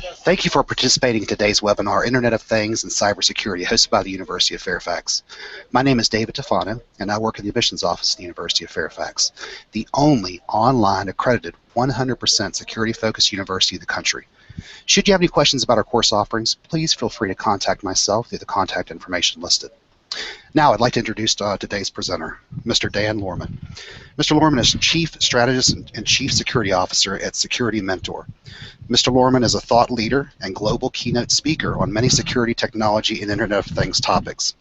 Thank you for participating in today's webinar, Internet of Things and Cybersecurity, hosted by the University of Fairfax. My name is David Tafano, and I work in the admissions office at the University of Fairfax, the only online accredited 100% security-focused university in the country. Should you have any questions about our course offerings, please feel free to contact myself through the contact information listed. Now I'd like to introduce today's presenter, Mr. Dan Lohrmann. Mr. Lohrmann is Chief Strategist and Chief Security Officer at Security Mentor. Mr. Lohrmann is a thought leader and global keynote speaker on many security, technology, and Internet of Things topics.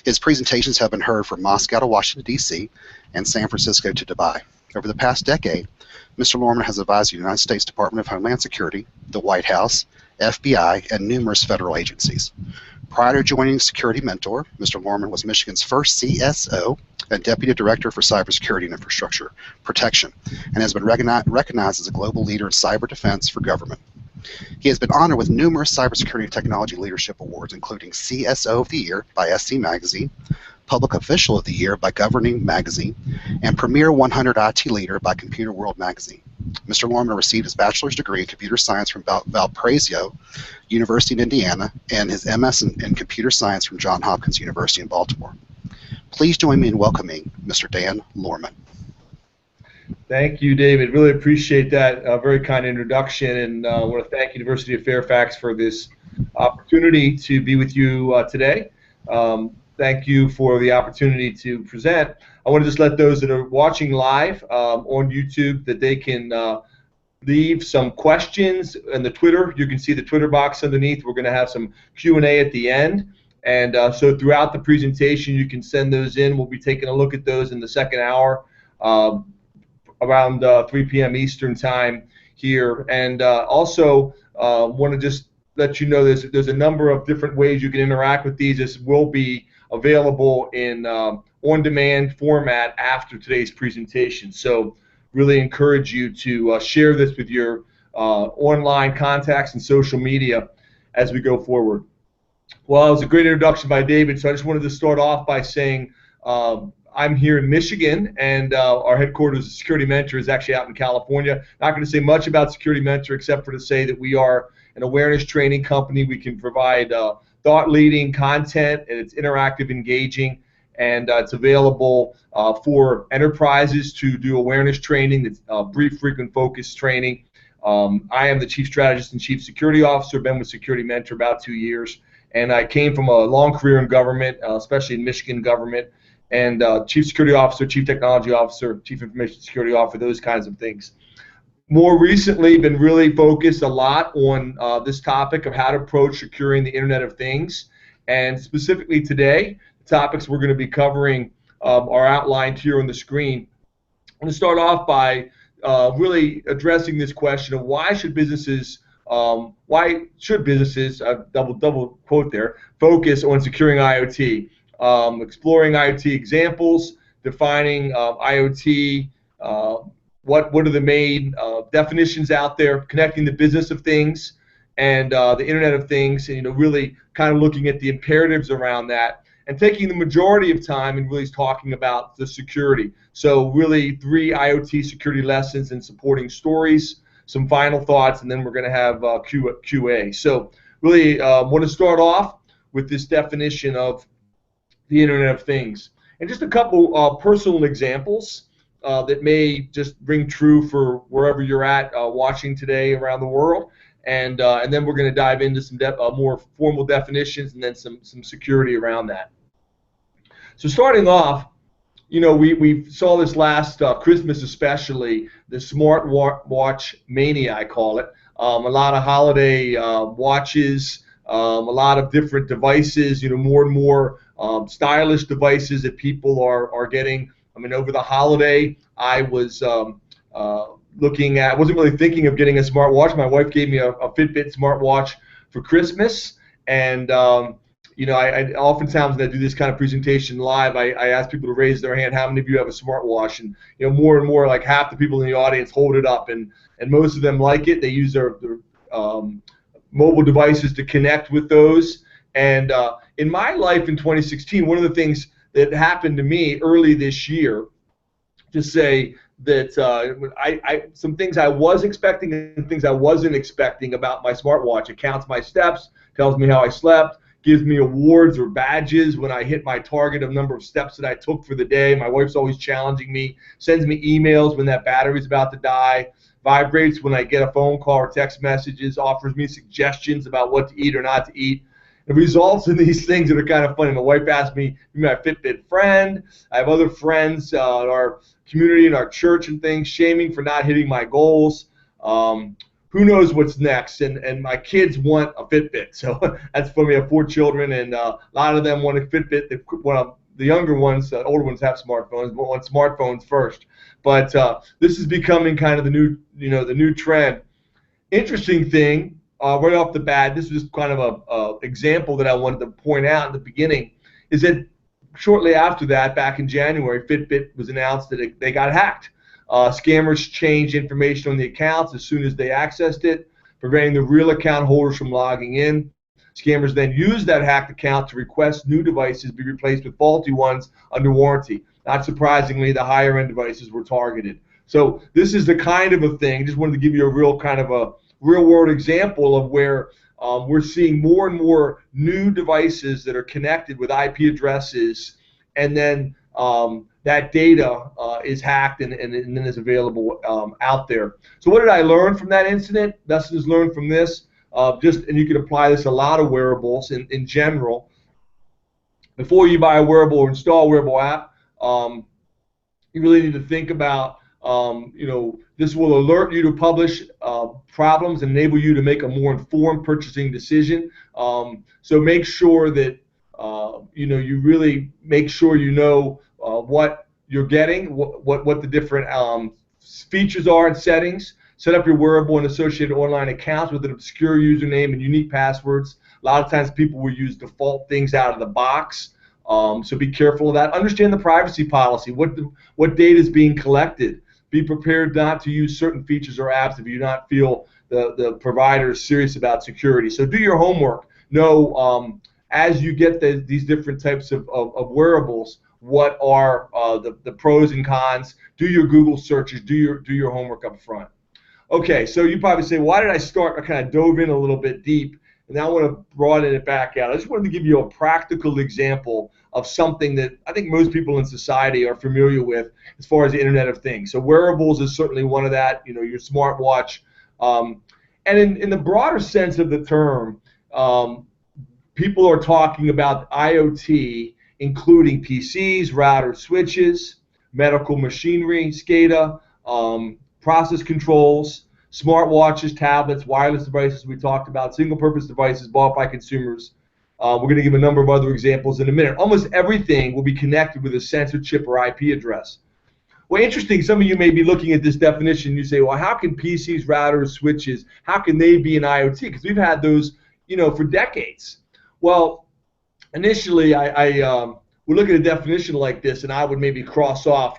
His presentations have been heard from Moscow to Washington, D.C., and San Francisco to Dubai. Over the past decade, Mr. Lohrmann has advised the United States Department of Homeland Security, the White House, FBI, and numerous federal agencies. Prior to joining Security Mentor, Mr. Lohrmann was Michigan's first CSO and Deputy Director for Cybersecurity and Infrastructure Protection, and has been recognized as a global leader in cyber defense for government. He has been honored with numerous cybersecurity and technology leadership awards, including CSO of the Year by SC Magazine, Public Official of the Year by Governing Magazine, and Premier 100 IT Leader by Computer World Magazine. Mr. Lohrmann received his bachelor's degree in computer science from Valparaiso University in Indiana and his MS in computer science from Johns Hopkins University in Baltimore. Please join me in welcoming Mr. Dan Lohrmann. Thank you, David. Really appreciate that very kind introduction, and I want to thank University of Fairfax for this opportunity to be with you today. Thank you for the opportunity to present. I want to just let those that are watching live on YouTube that they can leave some questions in the Twitter. You can see the Twitter box underneath. We're going to have some Q&A at the end. And so throughout the presentation, you can send those in. We'll be taking a look at those in the second hour around 3 p.m. Eastern time here. And also want to just let you know there's a number of different ways you can interact with these. This will be available in on-demand format after today's presentation. So really encourage you to share this with your online contacts and social media as we go forward. Well, it was a great introduction by David, so I just wanted to start off by saying I'm here in Michigan, and our headquarters of Security Mentor is actually out in California. Not going to say much about Security Mentor except for to say that we are an awareness training company. We can provide thought-leading content, and it's interactive, engaging, and it's available for enterprises to do awareness training. It's brief, frequent, focused training. I am the Chief Strategist and Chief Security Officer. Been with Security Mentor about 2 years, and I came from a long career in government, especially in Michigan government, and Chief Security Officer, Chief Technology Officer, Chief Information Security Officer, those kinds of things. More recently, been really focused a lot on this topic of how to approach securing the Internet of Things, and specifically today, the topics we're going to be covering are outlined here on the screen. I'm going to start off by really addressing this question of why should businesses, double quote there, focus on securing IoT, exploring IoT examples, defining IoT. What are the main definitions out there, connecting the business of things and the Internet of Things, and really kind of looking at the imperatives around that, and taking the majority of time and really talking about the security. So really 3 IoT security lessons and supporting stories, some final thoughts, and then we're going to have QA. So really want to start off with this definition of the Internet of Things. And just a couple personal examples that may just ring true for wherever you're at watching today around the world, and then we're going to dive into some more formal definitions and then some security around that. So starting off, we saw this last Christmas, especially the smart watch mania, I call it. A lot of holiday watches, a lot of different devices, more and more stylish devices that people are getting. I mean, over the holiday, I was looking at, wasn't really thinking of getting a smartwatch. My wife gave me a Fitbit smartwatch for Christmas, and I oftentimes when I do this kind of presentation live, I ask people to raise their hand, how many of you have a smartwatch? And more and more, like half the people in the audience hold it up, and most of them like it. They use their mobile devices to connect with those. And in my life in 2016, one of the things that happened to me early this year, to say that some things I was expecting and things I wasn't expecting about my smartwatch. It counts my steps, tells me how I slept, gives me awards or badges when I hit my target of number of steps that I took for the day. My wife's always challenging me, sends me emails when that battery's about to die, vibrates when I get a phone call or text messages, offers me suggestions about what to eat or not to eat. It results in these things that are kind of funny. My wife asked me, "You're my Fitbit friend." I have other friends in our community, in our church and things, shaming for not hitting my goals. Who knows what's next? And my kids want a Fitbit. So that's funny. We have 4 children, and a lot of them want a Fitbit. The younger ones, older ones have smartphones, but want smartphones first. But this is becoming kind of the new trend. Interesting thing, right off the bat, this was just kind of a example that I wanted to point out in the beginning, is that shortly after that, back in January, Fitbit was announced that they got hacked. Scammers changed information on the accounts as soon as they accessed it, preventing the real account holders from logging in. Scammers then used that hacked account to request new devices be replaced with faulty ones under warranty. Not surprisingly, the higher end devices were targeted. So this is the kind of a thing. Just wanted to give you a real kind of a real world example of where we're seeing more and more new devices that are connected with IP addresses, and then that data is hacked and then is available out there. So what did I learn from that incident? Lessons learned from this, and you can apply this to a lot of wearables in general. Before you buy a wearable or install a wearable app, you really need to think about, this will alert you to publish problems and enable you to make a more informed purchasing decision. So make sure that you really make sure you know what you're getting, what the different features are and settings. Set up your wearable and associated online accounts with an obscure username and unique passwords. A lot of times people will use default things out of the box. So be careful of that. Understand the privacy policy, what data is being collected. Be prepared not to use certain features or apps if you do not feel the provider is serious about security. So do your homework. Know as you get these different types of wearables, what are the pros and cons. Do your Google searches. Do your homework up front. Okay, so you probably say, why did I start? I kind of dove in a little bit deep, and now I want to broaden it back out. I just wanted to give you a practical example of something that I think most people in society are familiar with as far as the Internet of Things. So wearables is certainly one of that, your smartwatch. And in the broader sense of the term, people are talking about IoT, including PCs, routers, switches, medical machinery, SCADA, process controls, smartwatches, tablets, wireless devices we talked about, single-purpose devices bought by consumers. We're going to give a number of other examples in a minute. Almost everything will be connected with a sensor chip or IP address. Well, interesting, some of you may be looking at this definition and you say, well, how can PCs, routers, switches, how can they be an IoT? Because we've had those, for decades. Well, initially, I would look at a definition like this, and I would maybe cross off,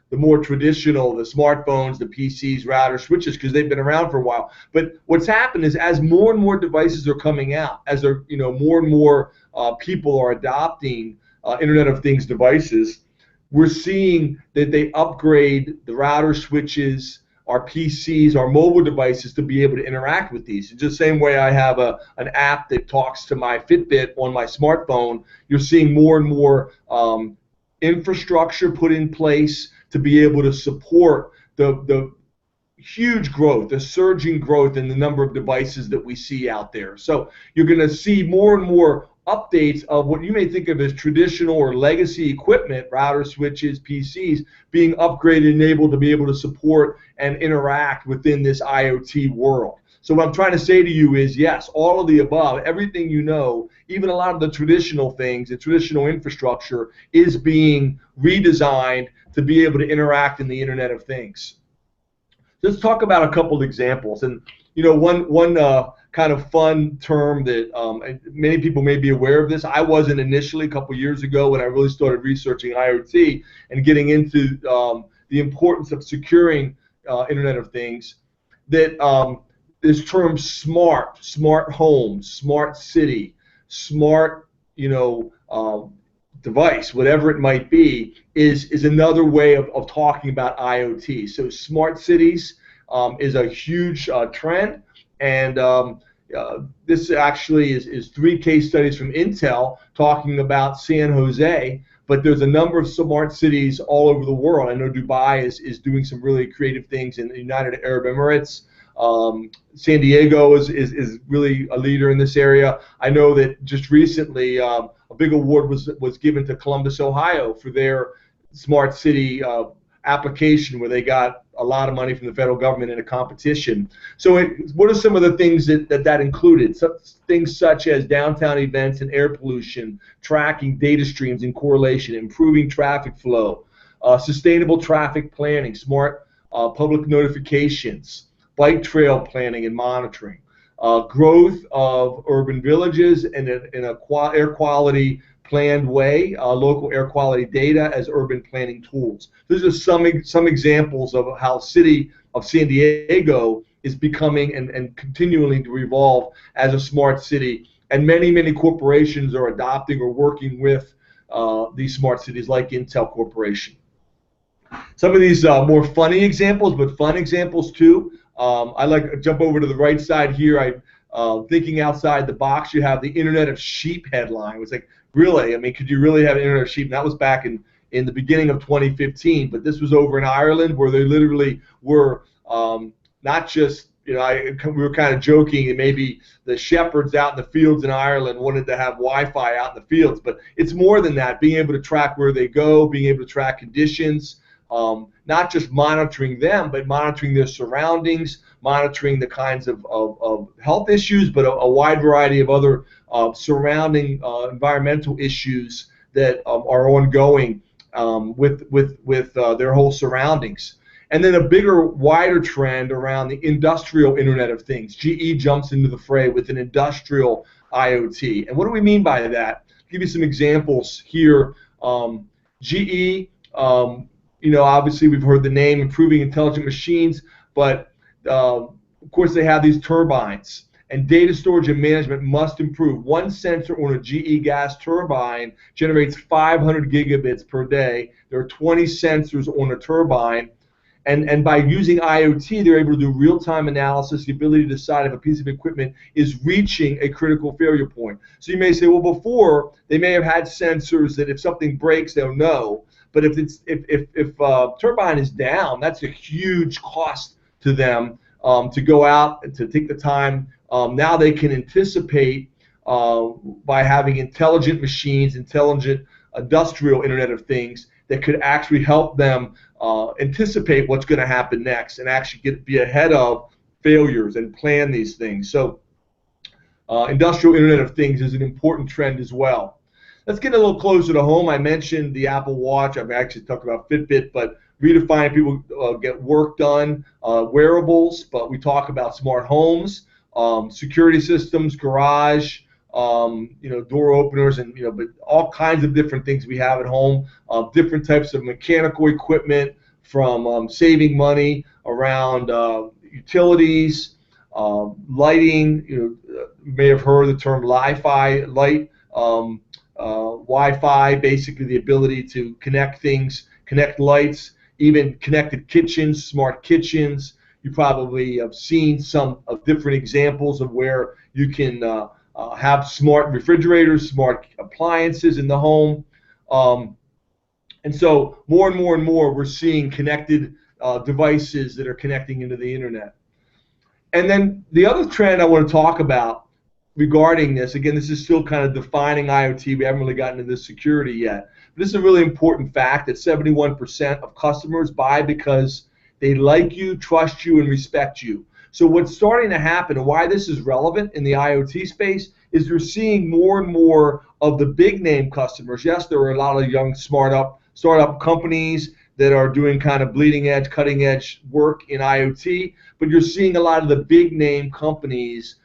the more traditional, the smartphones, the PCs, routers, switches, because they've been around for a while. But what's happened is as more and more devices are coming out, as more and more people are adopting Internet of Things devices, we're seeing that they upgrade the router switches, our PCs, our mobile devices to be able to interact with these. It's just the same way I have an app that talks to my Fitbit on my smartphone. You're seeing more and more infrastructure put in place to be able to support the huge growth, the surging growth in the number of devices that we see out there. So you're going to see more and more updates of what you may think of as traditional or legacy equipment, routers, switches, PCs, being upgraded and able to be able to support and interact within this IoT world. So what I'm trying to say to you is, yes, all of the above, everything even a lot of the traditional things, the traditional infrastructure is being redesigned to be able to interact in the Internet of Things. Let's talk about a couple of examples. And one kind of fun term that many people may be aware of this. I wasn't initially a couple years ago when I really started researching IoT and getting into the importance of securing Internet of Things. That this term smart home, smart city, smart device, whatever it might be, is another way of talking about IoT. So smart cities is a huge trend, and this actually is 3 case studies from Intel talking about San Jose, but there's a number of smart cities all over the world. I know Dubai is doing some really creative things in the United Arab Emirates. San Diego is really a leader in this area. I know that just recently a big award was given to Columbus, Ohio for their smart city application, where they got a lot of money from the federal government in a competition. So what are some of the things that included? Things such as downtown events and air pollution, tracking data streams and correlation, improving traffic flow, sustainable traffic planning, smart public notifications, bike trail planning and monitoring, growth of urban villages in a air quality planned way, local air quality data as urban planning tools. Those are some examples of how city of San Diego is becoming and continuing to evolve as a smart city. And many corporations are adopting or working with these smart cities, like Intel Corporation. Some of these more funny examples, but fun examples too. I like to jump over to the right side here. Thinking outside the box, you have the Internet of Sheep headline. It was like, really? I mean, could you really have Internet of Sheep? And that was back in the beginning of 2015, but this was over in Ireland, where they literally were not just, we were kind of joking, and maybe the shepherds out in the fields in Ireland wanted to have Wi-Fi out in the fields, but it's more than that. Being able to track where they go, being able to track conditions, not just monitoring them, but monitoring their surroundings, monitoring the kinds of health issues, but a wide variety of other surrounding environmental issues that are ongoing with their whole surroundings. And then a bigger, wider trend around the industrial Internet of Things. GE jumps into the fray with an industrial IoT. And what do we mean by that? I'll give you some examples here. GE, obviously we've heard the name, improving intelligent machines, but of course they have these turbines, and data storage and management must improve. One sensor on a GE gas turbine generates 500 gigabits per day. There are 20 sensors on a turbine, and by using IoT, they're able to do real-time analysis, the ability to decide if a piece of equipment is reaching a critical failure point. So you may say, well, before they may have had sensors that if something breaks, they'll know. But if turbine is down, that's a huge cost to them to go out and to take the time. Now they can anticipate by having intelligent machines, intelligent industrial Internet of Things that could actually help them anticipate what's going to happen next and actually be ahead of failures and plan these things. So industrial Internet of Things is an important trend as well. Let's get a little closer to home. I mentioned the Apple Watch. I've actually talked about Fitbit, but redefining people get work done, wearables, but we talk about smart homes, security systems, garage, door openers, and but all kinds of different things we have at home. Different types of mechanical equipment, from saving money around utilities, lighting. You may have heard the term Li-Fi light. Wi-Fi, basically the ability to connect things, connect lights, even connected kitchens, smart kitchens. You probably have seen some of different examples of where you can have smart refrigerators, smart appliances in the home. And so more and more we're seeing connected devices that are connecting into the internet. And then the other trend I want to talk about regarding this, again, this is still kind of defining IoT. We haven't really gotten into security yet. But this is a really important fact that 71% of customers buy because they like you, trust you, and respect you. So what's starting to happen, and why this is relevant in the IoT space, is you're seeing more and more of the big name customers. Yes, there are a lot of young startup companies that are doing kind of bleeding edge, cutting edge work in IoT, but you're seeing a lot of the big name companies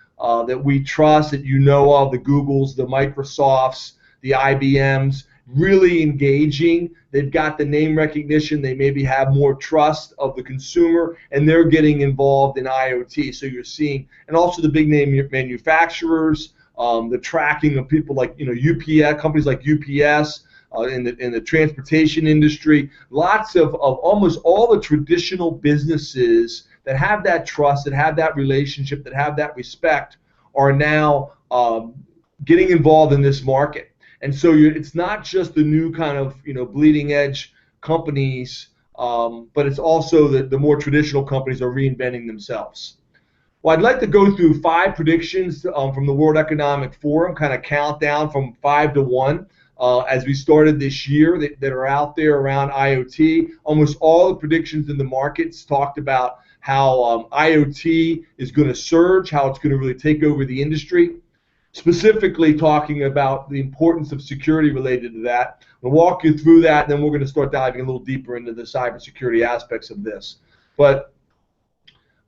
that we trust, that you know of, the Googles, the Microsofts, the IBMs, really engaging. They've got the name recognition. They maybe have more trust of the consumer, and they're getting involved in IoT. So you're seeing, and also the big name manufacturers, the tracking of people like UPS, companies like UPS, in the transportation industry. Lots of almost all the traditional businesses that have that trust, that have that relationship, that have that respect are now getting involved in this market. And so it's not just the new kind of bleeding edge companies, but it's also the more traditional companies are reinventing themselves. Well, I'd like to go through 5 predictions from the World Economic Forum, kind of count down from 5 to 1 as we started this year that are out there around IoT. Almost all the predictions in the markets talked about how IoT is going to surge, how it's going to really take over the industry, specifically talking about the importance of security related to that. We'll walk you through that, and then we're going to start diving a little deeper into the cybersecurity aspects of this. But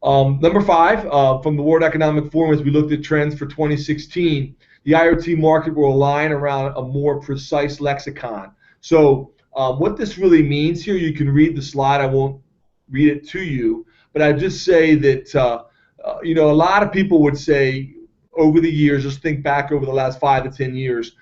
number 5 from the World Economic Forum, as we looked at trends for 2016, the IoT market will align around a more precise lexicon. So what this really means here, you can read the slide. I won't read it to you, but I just say that a lot of people would say over the years, just think back over the last 5 to 10 years,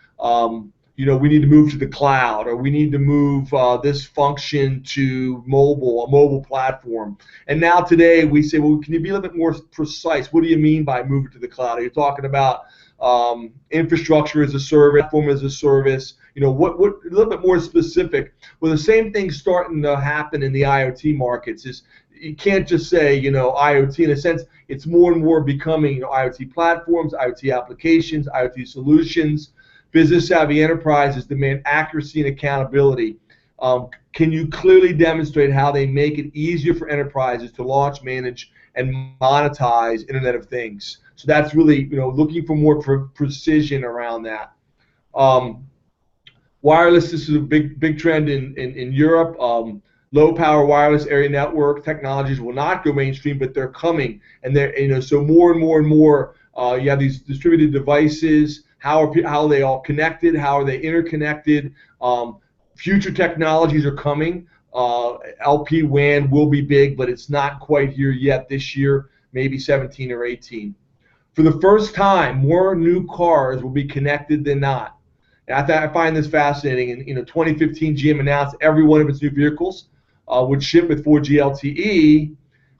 we need to move to the cloud, or we need to move this function to a mobile platform. And now today we say, well, can you be a little bit more precise? What do you mean by move to the cloud? Are you talking about infrastructure as a service, platform as a service? What a little bit more specific. Well, the same thing's starting to happen in the IoT markets. Is you can't just say IoT. In a sense, it's more and more becoming IoT platforms, IoT applications, IoT solutions. Business-savvy enterprises demand accuracy and accountability. Can you clearly demonstrate how they make it easier for enterprises to launch, manage, and monetize Internet of Things? So that's really looking for more precision around that. Wireless, this is a big trend in Europe. Low-power wireless area network technologies will not go mainstream, but they're coming, and they're so more and more and more. You have these distributed devices. How are they all connected? How are they interconnected? Future technologies are coming. LP-WAN will be big, but it's not quite here yet this year, maybe 17 or 18. For the first time, more new cars will be connected than not. And I find this fascinating. In 2015, GM announced every one of its new vehicles would ship with 4G LTE,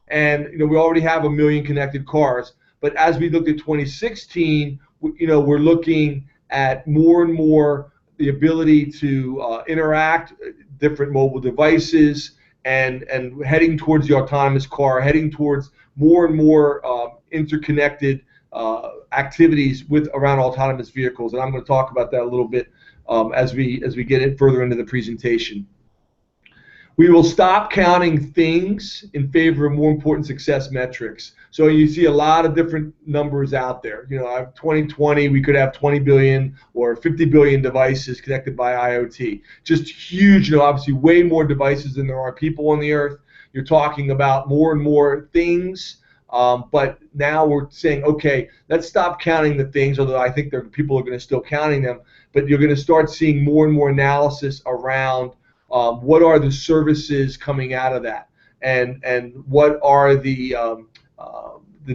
and we already have 1 million connected cars. But as we looked at 2016, we're looking at more and more the ability to interact different mobile devices and heading towards the autonomous car, heading towards more and more interconnected activities around autonomous vehicles. And I'm going to talk about that a little bit as we get it further into the presentation. We will stop counting things in favor of more important success metrics. So you see a lot of different numbers out there. 2020, we could have 20 billion or 50 billion devices connected by IoT. Just huge, obviously way more devices than there are people on the earth. You're talking about more and more things, but now we're saying, okay, let's stop counting the things, although I think people are going to still counting them, but you're going to start seeing more and more analysis around what are the services coming out of that, and what are the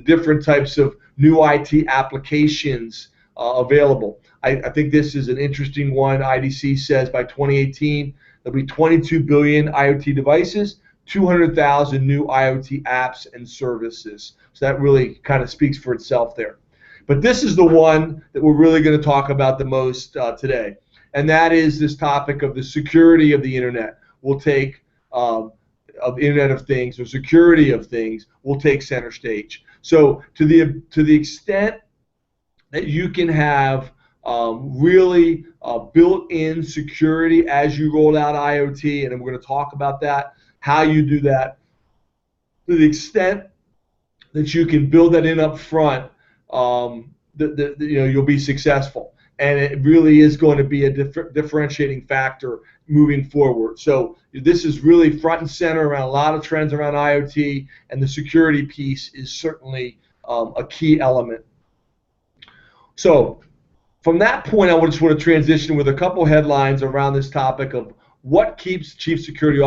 different types of new IT applications available. I think this is an interesting one. IDC says by 2018 there'll be 22 billion IoT devices, 200,000 new IoT apps and services. So that really kind of speaks for itself there. But this is the one that we're really going to talk about the most today. And that is this topic of the security of the internet. We'll take of Internet of Things, or security of things, will take center stage. So to the extent that you can have really built-in security as you roll out IoT, and we're going to talk about that, how you do that, to the extent that you can build that in up front, you'll be successful. And it really is going to be a differentiating factor moving forward. So this is really front and center around a lot of trends around IoT, and the security piece is certainly a key element. So from that point, I just want to transition with a couple headlines around this topic of what keeps chief security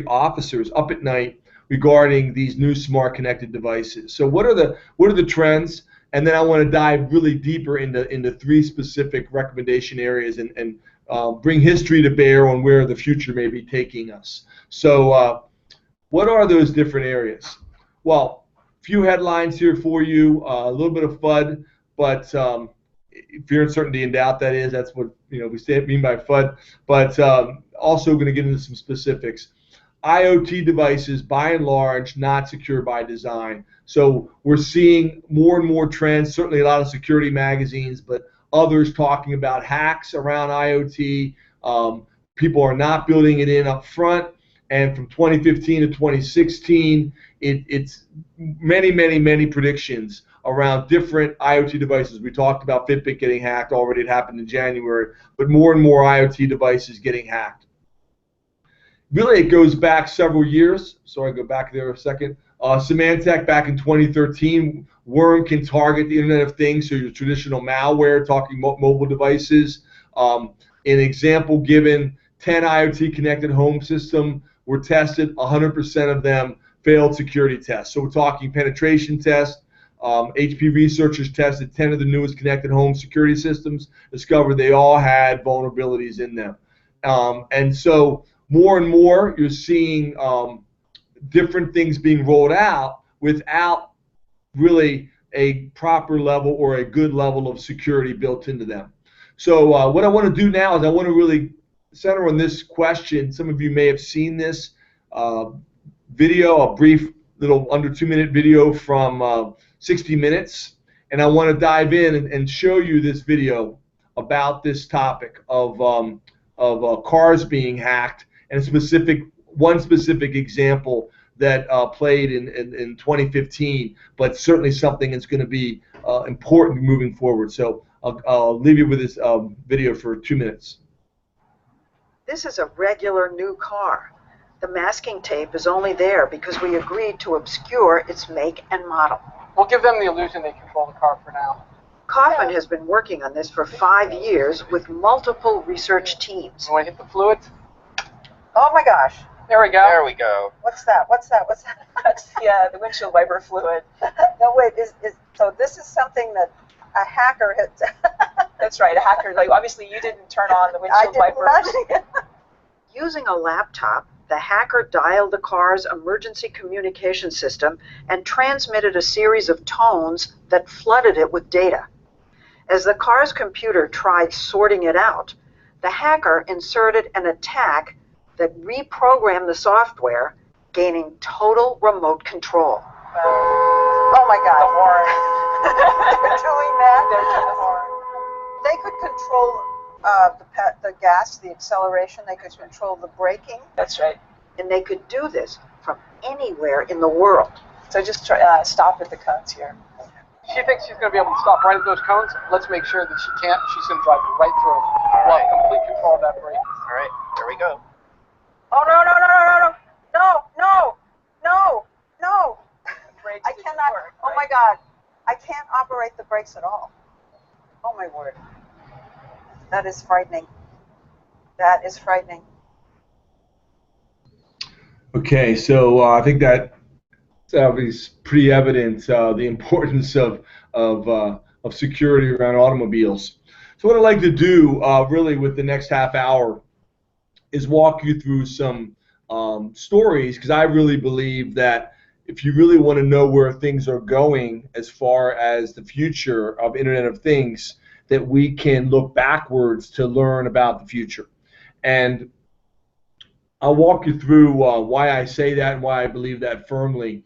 officers up at night regarding these new smart connected devices. So what are the trends? And then I want to dive really deeper into 3 specific recommendation areas and bring history to bear on where the future may be taking us. So what are those different areas? Well, a few headlines here for you, a little bit of FUD, but fear, uncertainty, and doubt, that's what we mean by FUD, but also going to get into some specifics. IoT devices, by and large, not secure by design. So we're seeing more and more trends, certainly a lot of security magazines, but others talking about hacks around IoT. People are not building it in up front. And from 2015 to 2016, it's many predictions around different IoT devices. We talked about Fitbit getting hacked already. It happened in January. But more and more IoT devices getting hacked. Really, it goes back several years. Sorry, go back there a second. Symantec back in 2013, worm can target the Internet of Things, so your traditional malware, talking mobile devices. An example given, 10 IoT connected home system were tested, 100% of them failed security tests. So we're talking penetration tests. HP researchers tested 10 of the newest connected home security systems, discovered they all had vulnerabilities in them. And so more and more, you're seeing different things being rolled out without really a proper level or a good level of security built into them. So what I want to do now is I want to really center on this question. Some of you may have seen this video, a brief little under 2-minute video from 60 Minutes, and I want to dive in and show you this video about this topic of cars being hacked, and one specific example that played in 2015, but certainly something that's going to be important moving forward. So I'll leave you with this video for 2 minutes. This is a regular new car. The masking tape is only there because we agreed to obscure its make and model. We'll give them the illusion they control the car for now. Kaufman has been working on this for 5 years with multiple research teams. You want to hit the fluid? Oh my gosh. There we go. There we go. What's that? What's that? What's that? That's the windshield wiper fluid. No, wait. So this is something that a hacker has. That's right, a hacker. Like, obviously, you didn't turn on the windshield wipers. Using a laptop, the hacker dialed the car's emergency communication system and transmitted a series of tones that flooded it with data. As the car's computer tried sorting it out, the hacker inserted an attack that reprogrammed the software, gaining total remote control. Oh my God. The horn. They're doing that? They're doing the horn. They could control the gas, the acceleration. They could control the braking. That's right. And they could do this from anywhere in the world. So just stop at the cones here. She thinks she's going to be able to stop right at those cones. Let's make sure that she can't. She's going to drive right through. We'll have complete control of that brake. All right, there we go. Oh, no. I cannot. Work, oh right? my God. I can't operate the brakes at all. Oh my word. That is frightening. That is frightening. Okay, so I think that is pretty evident, the importance of security around automobiles. So what I'd like to do really with the next half hour is walk you through some stories, because I really believe that if you really want to know where things are going as far as the future of Internet of Things, that we can look backwards to learn about the future. And I'll walk you through why I say that and why I believe that firmly.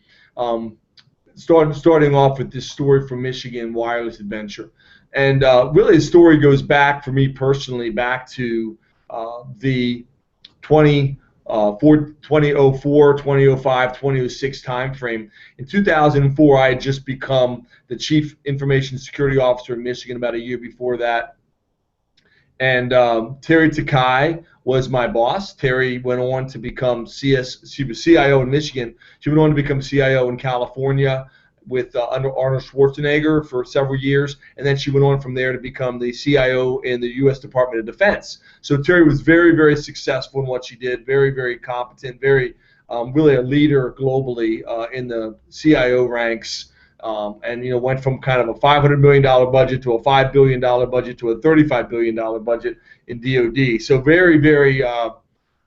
Starting off with this story from Michigan Wireless Adventure. And really the story goes back, for me personally, back to the 2004, 2005, 2006 timeframe. In 2004, I had just become the Chief Information Security Officer in Michigan, about a year before that. And Terry Takai was my boss. Terry went on to become she was CIO in Michigan. She went on to become CIO in California with under Arnold Schwarzenegger for several years, and then she went on from there to become the CIO in the U.S. Department of Defense. So Terry was very, very successful in what she did, very, very competent, very really a leader globally in the CIO ranks and went from kind of a $500 million budget to a $5 billion budget to a $35 billion budget in DoD. So very, very,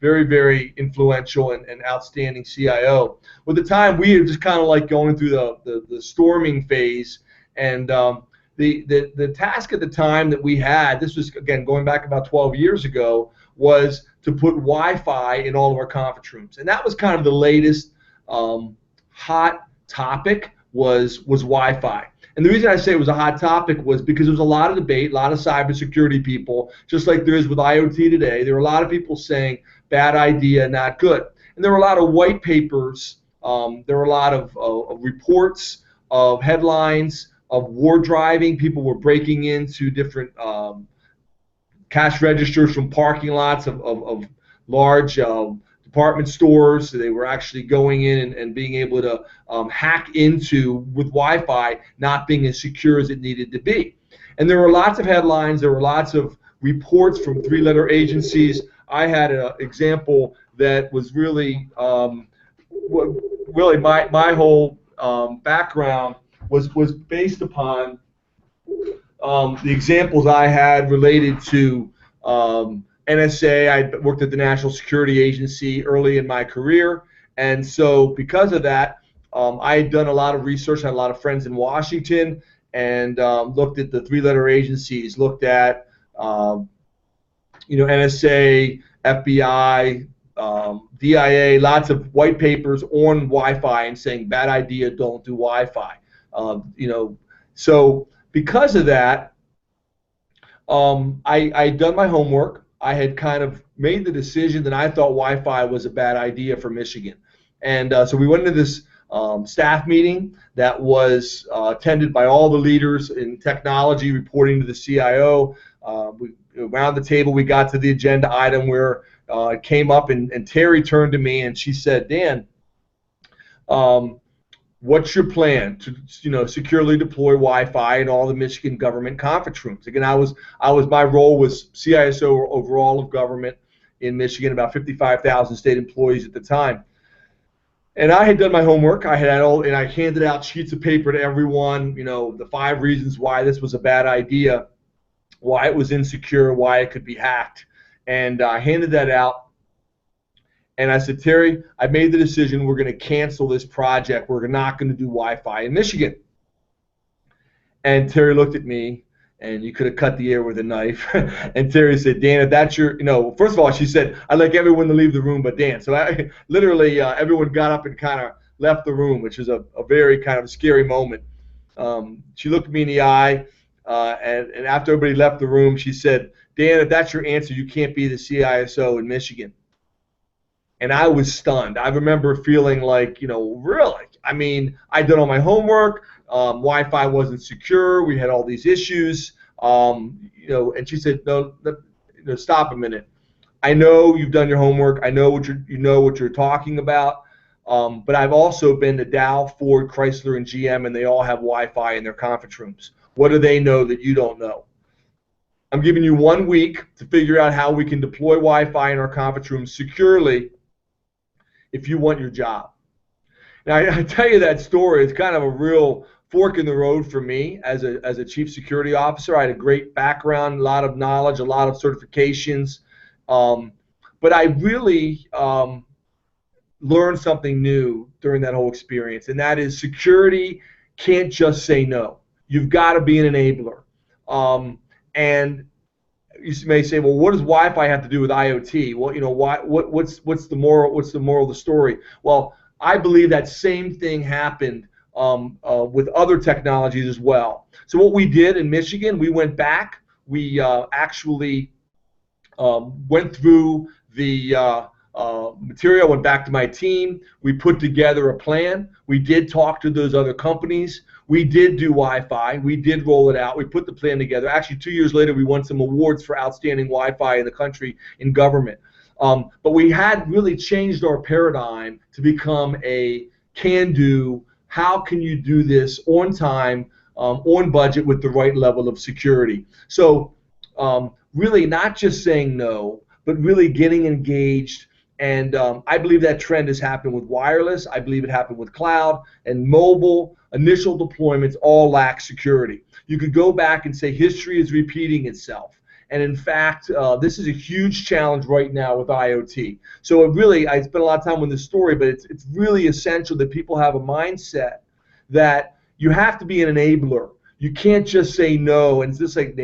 very, very influential and outstanding CIO. Well, at the time, we were just kind of like going through the storming phase, and the task at the time that we had, this was, again, going back about 12 years ago, was to put Wi-Fi in all of our conference rooms. And that was kind of the latest hot topic was Wi-Fi. And the reason I say it was a hot topic was because there was a lot of debate, a lot of cybersecurity people, just like there is with IoT today. There were a lot of people saying, bad idea, not good. And there were a lot of white papers, there were a lot of reports, of headlines, of war driving. People were breaking into different cash registers from parking lots of large department stores. So they were actually going in and being able to hack into, with Wi-Fi not being as secure as it needed to be. And there were lots of headlines. There were lots of reports from three-letter agencies. I had an example that was really, really my whole background was based upon the examples I had related to NSA. I worked at the National Security Agency early in my career, and so because of that, I had done a lot of research, had a lot of friends in Washington, and looked at the three-letter agencies, looked at NSA, FBI, DIA, lots of white papers on Wi-Fi and saying bad idea, don't do Wi-Fi. So because of that, I'd done my homework. I had kind of made the decision that I thought Wi-Fi was a bad idea for Michigan. And so we went into this staff meeting that was attended by all the leaders in technology reporting to the CIO. Around the table, we got to the agenda item where it came up, and Terry turned to me and she said, Dan, what's your plan to securely deploy Wi-Fi in all the Michigan government conference rooms? Again, my role was CISO over all of government in Michigan, about 55,000 state employees at the time. And I had done my homework. I handed out sheets of paper to everyone, the 5 reasons why this was a bad idea, why it was insecure, why it could be hacked. And I handed that out. And I said, Terry, I made the decision we're going to cancel this project. We're not going to do Wi-Fi in Michigan. And Terry looked at me, and you could have cut the air with a knife. And Terry said, Dan, if that's your, first of all, she said, I'd like everyone to leave the room but Dan. So literally everyone got up and kind of left the room, which was a very kind of scary moment. She looked me in the eye, and after everybody left the room, she said, Dan, if that's your answer, you can't be the CISO in Michigan. And I was stunned. I remember feeling like, really? I mean, I'd done all my homework. Wi-Fi wasn't secure. We had all these issues. And she said, no, stop a minute. I know you've done your homework. I know what you're talking about. But I've also been to Dow, Ford, Chrysler, and GM, and they all have Wi-Fi in their conference rooms. What do they know that you don't know? I'm giving you 1 week to figure out how we can deploy Wi-Fi in our conference rooms securely if you want your job. Now, I tell you that story, it's kind of a real fork in the road for me as a chief security officer. I had a great background, a lot of knowledge, a lot of certifications. But I really learned something new during that whole experience, and that is security can't just say no. You've got to be an enabler. And you may say, well, what does Wi-Fi have to do with IoT? Well, what's the moral of the story? Well, I believe that same thing happened with other technologies as well. So what we did in Michigan, we went back. We actually went through the material, went back to my team. We put together a plan. We did talk to those other companies. We did do Wi-Fi. We did roll it out. We put the plan together. Actually, 2 years later, we won some awards for outstanding Wi-Fi in the country in government. But we had really changed our paradigm to become a can-do. How can you do this on time, on budget, with the right level of security? So really not just saying no, but really getting engaged And I believe that trend has happened with wireless. I believe it happened with cloud and mobile. Initial deployments all lack security. You could go back and say history is repeating itself. And in fact, this is a huge challenge right now with IoT. So I spent a lot of time on this story, but it's really essential that people have a mindset that you have to be an enabler. You can't just say no. And it's just like,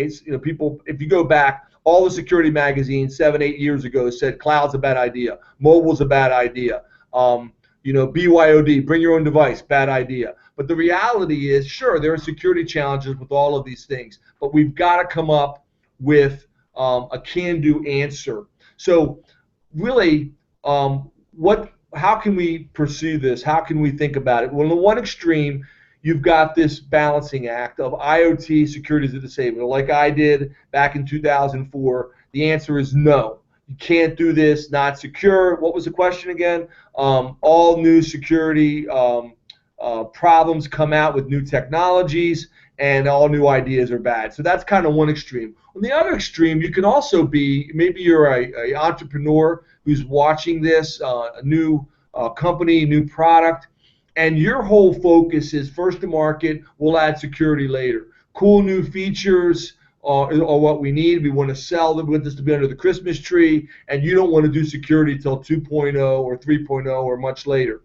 people, if you go back, all the security magazines 7, 8 years ago said cloud's a bad idea, mobile's a bad idea, BYOD, bring your own device, bad idea. But the reality is, sure, there are security challenges with all of these things, but we've got to come up with a can-do answer. So really, how can we pursue this? How can we think about it? Well, on the one extreme, you've got this balancing act of IoT security as a disabler. Like I did back in 2004, the answer is no. You can't do this, not secure. What was the question again? All new security problems come out with new technologies, and all new ideas are bad. So that's kind of one extreme. On the other extreme, you can also be, maybe you're an entrepreneur who's watching this, a new company, new product, and your whole focus is first to market, we'll add security later. Cool new features are what we need. We want to sell them with this to be under the Christmas tree, and you don't want to do security till 2.0 or 3.0 or much later.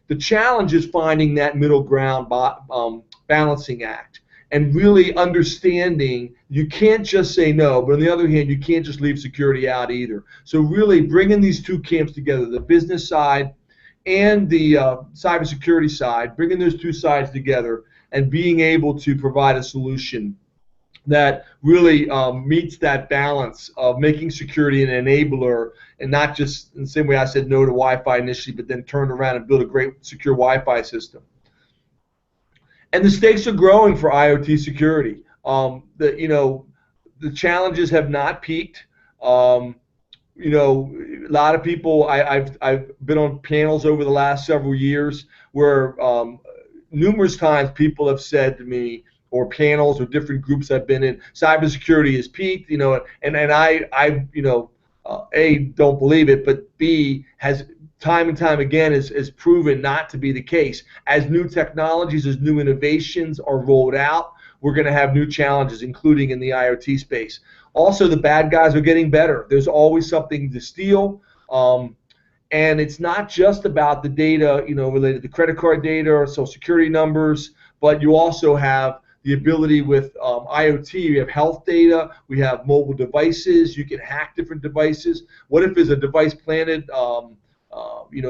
The challenge is finding that middle ground balancing act and really understanding you can't just say no, but on the other hand, you can't just leave security out either. So really bringing these two camps together, the business side and the cybersecurity side, bringing those two sides together and being able to provide a solution that really meets that balance of making security an enabler and not just in the same way I said no to Wi-Fi initially, but then turned around and built a great secure Wi-Fi system. And the stakes are growing for IoT security. The challenges have not peaked. A lot of people, I've been on panels over the last several years where numerous times people have said to me, or panels or different groups I've been in, cybersecurity has peaked, and I A, don't believe it, but B, has time and time again is proven not to be the case. As new technologies, as new innovations are rolled out, we're going to have new challenges, including in the IoT space. Also, the bad guys are getting better. There's always something to steal, and it's not just about the data, related to credit card data or social security numbers, but you also have the ability with IoT. We have health data. We have mobile devices. You can hack different devices. What if there's a device planted,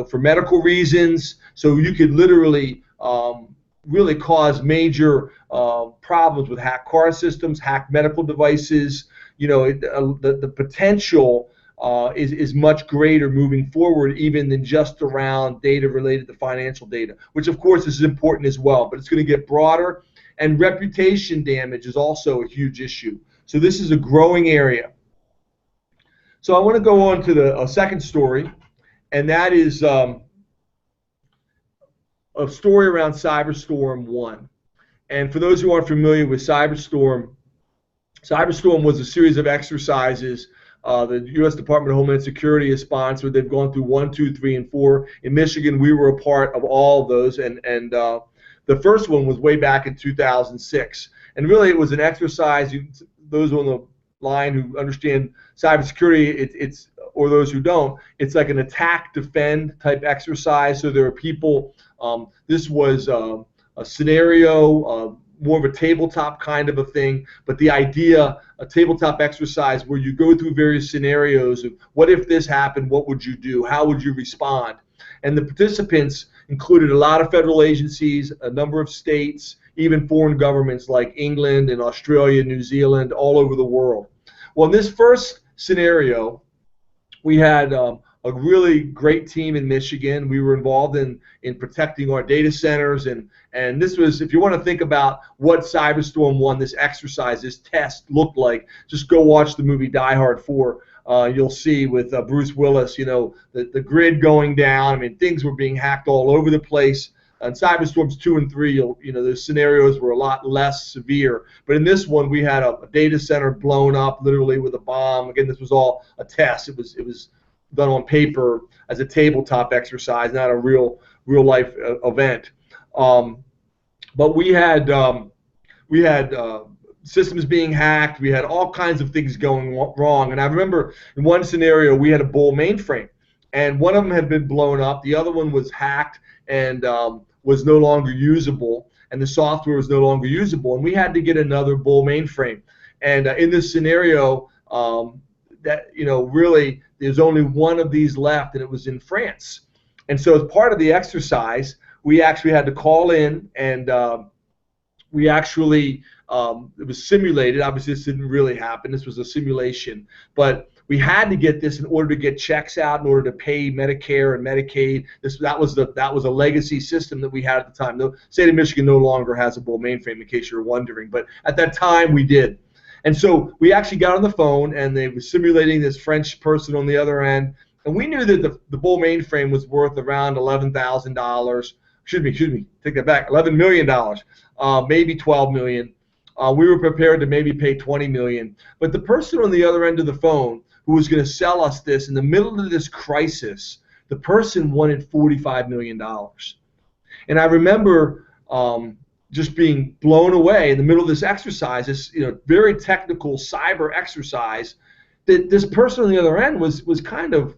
for medical reasons? So you could literally really cause major problems with hacked car systems, hacked medical devices. The potential is much greater moving forward, even than just around data related to financial data, which of course is important as well, but it's going to get broader. And reputation damage is also a huge issue. So this is a growing area. So I want to go on to the second story, and that is a story around CyberStorm 1. And for those who aren't familiar with CyberStorm was a series of exercises the U.S. Department of Homeland Security has sponsored. They've gone through 1, 2, 3, and 4. In Michigan, we were a part of all of those, and the first one was way back in 2006. And really, it was an exercise. Those on the line who understand cybersecurity, or those who don't, it's like an attack, defend type exercise. So there are people. This was a scenario, more of a tabletop kind of a thing, but the idea, a tabletop exercise where you go through various scenarios of what if this happened, what would you do, how would you respond? And the participants included a lot of federal agencies, a number of states, even foreign governments like England and Australia, New Zealand, all over the world. Well, in this first scenario, we had a really great team in Michigan. We were involved in protecting our data centers, and this was, if you want to think about what CyberStorm 1, this exercise, this test looked like, just go watch the movie Die Hard 4. You'll see with Bruce Willis, the grid going down. I mean, things were being hacked all over the place. And CyberStorms 2 and 3, those scenarios were a lot less severe. But in this one, we had a data center blown up, literally with a bomb. Again, this was all a test. It was done on paper as a tabletop exercise, not a real life event. But we had systems being hacked. We had all kinds of things going wrong. And I remember in one scenario we had a bull mainframe, and one of them had been blown up. The other one was hacked and was no longer usable, and the software was no longer usable. And we had to get another bull mainframe. And in this scenario, that really there's only one of these left, and it was in France. And so as part of the exercise, we actually had to call in, and we actually it was simulated. Obviously, this didn't really happen. This was a simulation, but we had to get this in order to get checks out, in order to pay Medicare and Medicaid. That was a legacy system that we had at the time. The state of Michigan no longer has a bull mainframe, in case you're wondering, but at that time we did. And so we actually got on the phone, and they were simulating this French person on the other end, and we knew that the bull mainframe was worth around $11,000. Excuse me, take that back, $11 million, maybe $12 million. We were prepared to maybe pay $20 million. But the person on the other end of the phone who was going to sell us this in the middle of this crisis, the person wanted $45 million. And I remember just being blown away in the middle of this exercise, this very technical cyber exercise, that this person on the other end was kind of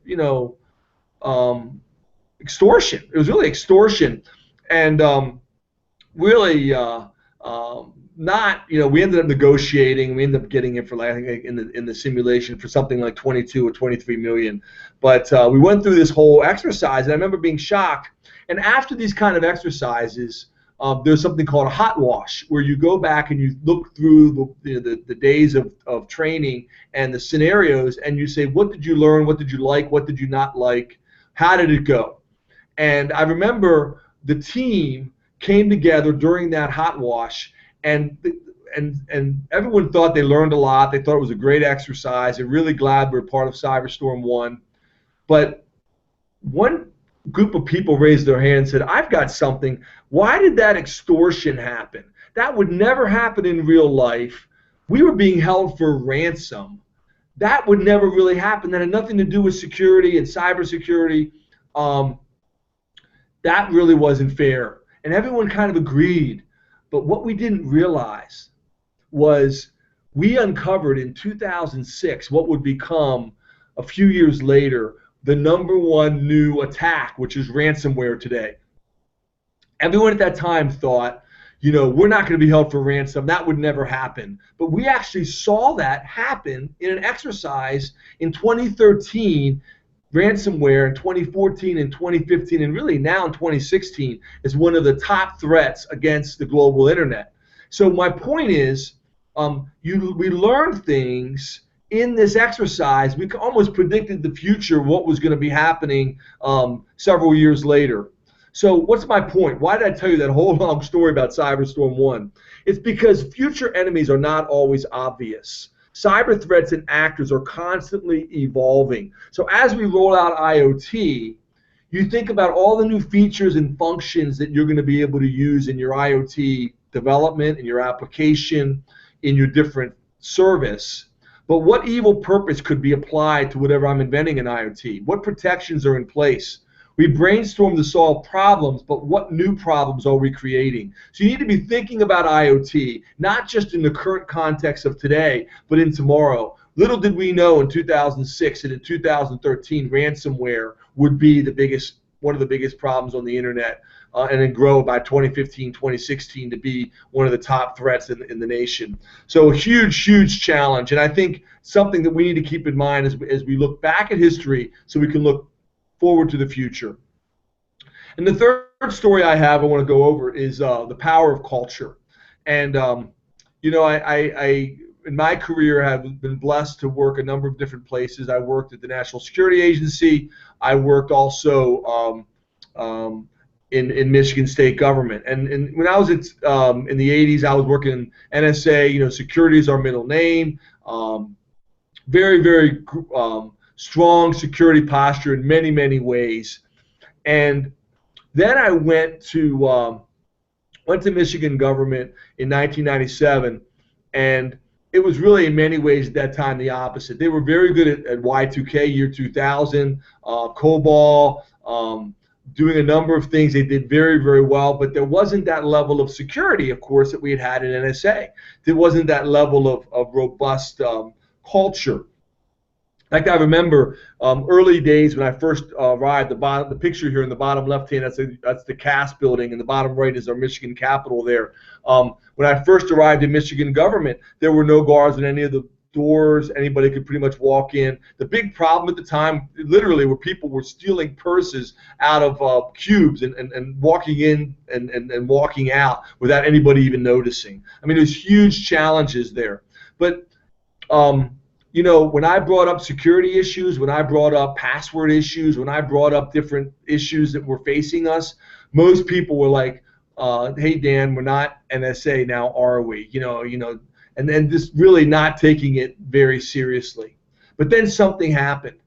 extortion. It was really extortion, and really not. We ended up negotiating. We ended up getting it for, like, I think in the simulation for something like 22 or 23 million. But we went through this whole exercise, and I remember being shocked. And after these kind of exercises, there's something called a hot wash, where you go back and you look through the days of training and the scenarios, and you say, what did you learn? What did you like? What did you not like? How did it go? And I remember the team came together during that hot wash, and everyone thought they learned a lot. They thought it was a great exercise. They're really glad we're part of Cyberstorm 1. But one group of people raised their hand and said, I've got something. Why did that extortion happen? That would never happen in real life. We were being held for ransom. That would never really happen. That had nothing to do with security and cybersecurity. That really wasn't fair. And everyone kind of agreed. But what we didn't realize was we uncovered in 2006 what would become, a few years later, the #1 new attack, which is ransomware today. Everyone at that time thought, we're not going to be held for ransom. That would never happen. But we actually saw that happen in an exercise in 2013. Ransomware in 2014 and 2015, and really now in 2016, is one of the top threats against the global internet. So my point is, we learned things in this exercise. We almost predicted the future, what was going to be happening several years later. So what's my point? Why did I tell you that whole long story about Cyberstorm 1? It's because future enemies are not always obvious. Cyber threats and actors are constantly evolving. So as we roll out IoT, you think about all the new features and functions that you're going to be able to use in your IoT development, in your application, in your different service. But what evil purpose could be applied to whatever I'm inventing in IoT? What protections are in place? We brainstorm to solve problems, but what new problems are we creating? So you need to be thinking about IoT, not just in the current context of today, but in tomorrow. Little did we know in 2006 and in 2013, ransomware would be one of the biggest problems on the internet, and then grow by 2015, 2016 to be one of the top threats in the nation. So a huge, huge challenge, and I think something that we need to keep in mind as we look back at history, so we can look forward to the future. And the third story I want to go over is the power of culture. And I in my career have been blessed to work a number of different places. I worked at the National Security Agency. I worked also in Michigan State government. And when I was in the 80s, I was working in NSA. Security is our middle name. Very, very strong security posture in many, many ways. And then I went to Michigan government in 1997, and it was really in many ways at that time the opposite. They were very good at Y2K, year 2000, COBOL, doing a number of things. They did very, very well, but there wasn't that level of security, of course, that we had in NSA. There wasn't that level of robust culture. In fact, I remember early days when I first arrived. The picture here in the bottom left hand, that's the CAS building, and the bottom right is our Michigan Capitol there. When I first arrived in Michigan government, there were no guards on any of the doors. Anybody could pretty much walk in. The big problem at the time, literally, were people were stealing purses out of cubes and walking in and walking out without anybody even noticing. I mean, there's huge challenges there. But you know, when I brought up security issues, when I brought up password issues, when I brought up different issues that were facing us, most people were like, "Hey Dan, we're not NSA now, are we?" You know, and then just really not taking it very seriously. But then something happened.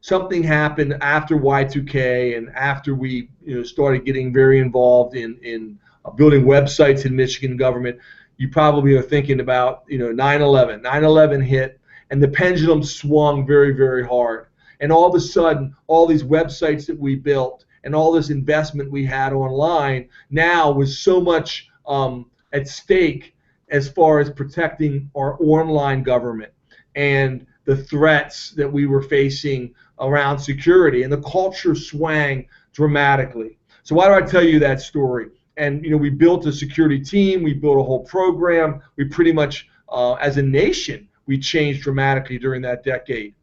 Something happened after Y2K and after we started getting very involved in building websites in Michigan government. You probably are thinking about 9/11. 9/11 hit. And the pendulum swung very, very hard. And all of a sudden, all these websites that we built and all this investment we had online now was so much at stake as far as protecting our online government and the threats that we were facing around security. And the culture swang dramatically. So why do I tell you that story? And we built a security team. We built a whole program. We pretty much, as a nation, we changed dramatically during that decade.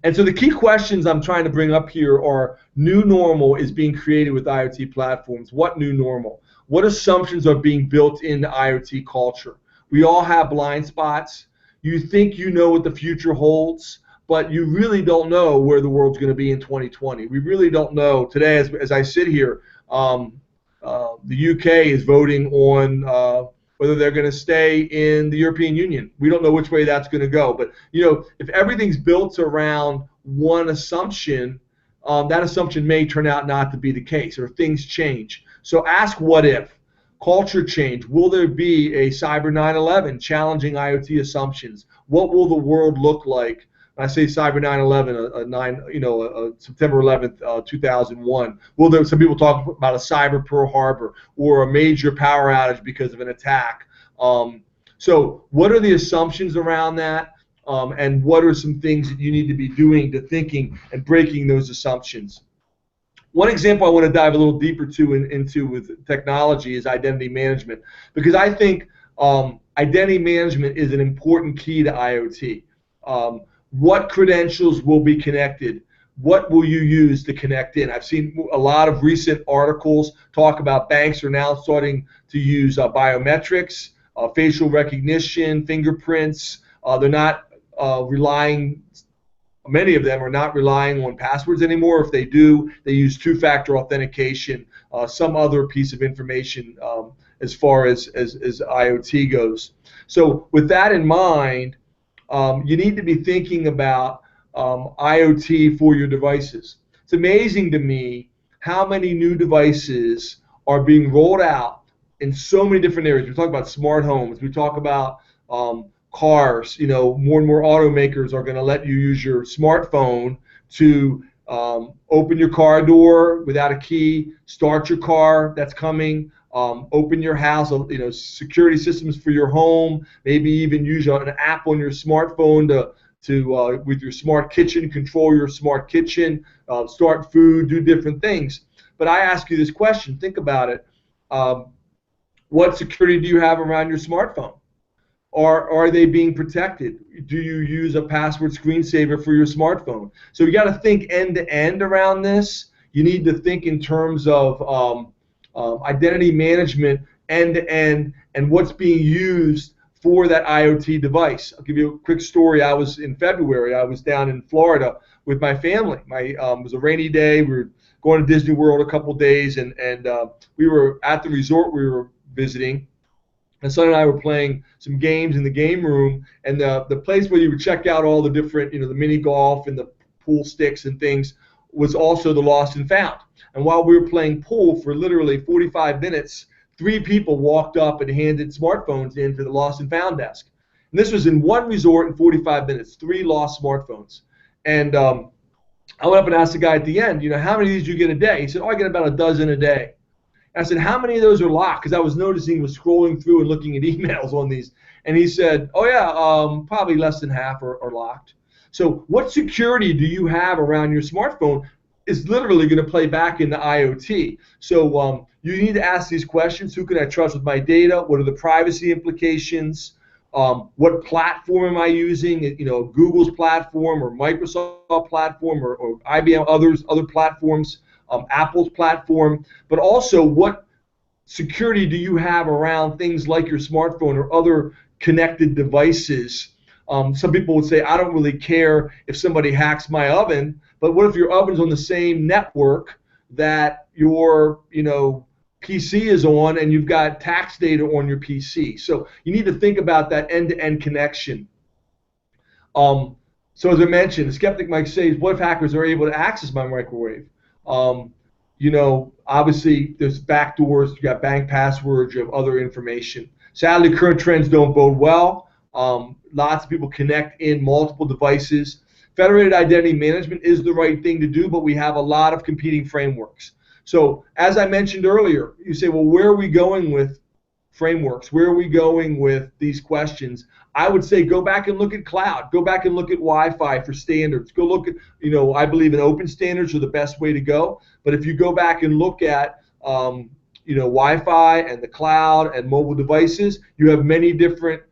And so the key questions I'm trying to bring up here are: new normal is being created with IoT platforms. What new normal? What assumptions are being built into IoT culture? We all have blind spots. You think you know what the future holds, but you really don't know where the world's going to be in 2020. We really don't know. Today, as I sit here, the UK is voting on whether they're going to stay in the European Union. We don't know which way that's going to go. But if everything's built around one assumption, that assumption may turn out not to be the case, or things change. So ask what if. Culture change. Will there be a cyber 9/11 challenging IoT assumptions? What will the world look like? When I say cyber 9/11, September 11th, 2001. Some people talk about a cyber Pearl Harbor or a major power outage because of an attack. So what are the assumptions around that? And what are some things that you need to be doing to thinking and breaking those assumptions? One example I want to dive a little deeper into with technology is identity management, because I think identity management is an important key to IoT. What credentials will be connected? What will you use to connect in? I've seen a lot of recent articles talk about banks are now starting to use biometrics, facial recognition, fingerprints. They're not relying. Many of them are not relying on passwords anymore. If they do, they use two-factor authentication, some other piece of information as far as IoT goes. So with that in mind, you need to be thinking about IoT for your devices. It's amazing to me how many new devices are being rolled out in so many different areas. We talk about smart homes. We talk about cars. More and more automakers are going to let you use your smartphone to open your car door without a key, start your car. That's coming. Open your house, security systems for your home. Maybe even use an app on your smartphone to with your smart kitchen, control your smart kitchen, start food, do different things. But I ask you this question: think about it. What security do you have around your smartphone? Are they being protected? Do you use a password screensaver for your smartphone? So you got to think end to end around this. You need to think in terms of identity management end to end and what's being used for that IoT device. I'll give you a quick story. In February, I was down in Florida with my family. It was a rainy day. We were going to Disney World a couple days, and we were at the resort we were visiting. My son and I were playing some games in the game room, and the place where you would check out all the different, the mini golf and the pool sticks and things was also the lost and found. And while we were playing pool for literally 45 minutes, 3 people walked up and handed smartphones into the lost and found desk. And this was in one resort in 45 minutes, 3 lost smartphones. And I went up and asked the guy at the end, how many of these do you get a day? He said, oh, I get about a dozen a day. And I said, how many of those are locked? Because I was noticing he was scrolling through and looking at emails on these. And he said, oh, yeah, probably less than half are locked. So what security do you have around your smartphone is literally going to play back into IoT. So you need to ask these questions. Who can I trust with my data? What are the privacy implications? What platform am I using? Google's platform or Microsoft platform or IBM, other platforms, Apple's platform. But also, what security do you have around things like your smartphone or other connected devices? Some people would say, I don't really care if somebody hacks my oven, but what if your oven's on the same network that your PC is on and you've got tax data on your PC? So you need to think about that end-to-end connection. So as I mentioned, the skeptic might say, what if hackers are able to access my microwave? Obviously there's backdoors, you got bank passwords, you have other information. Sadly, current trends don't bode well. Lots of people connect in multiple devices. Federated identity management is the right thing to do, but we have a lot of competing frameworks. So as I mentioned earlier, you say, well, where are we going with frameworks? Where are we going with these questions? I would say go back and look at cloud. Go back and look at Wi-Fi for standards. Go look at, I believe in open standards are the best way to go. But if you go back and look at, Wi-Fi and the cloud and mobile devices, you have many different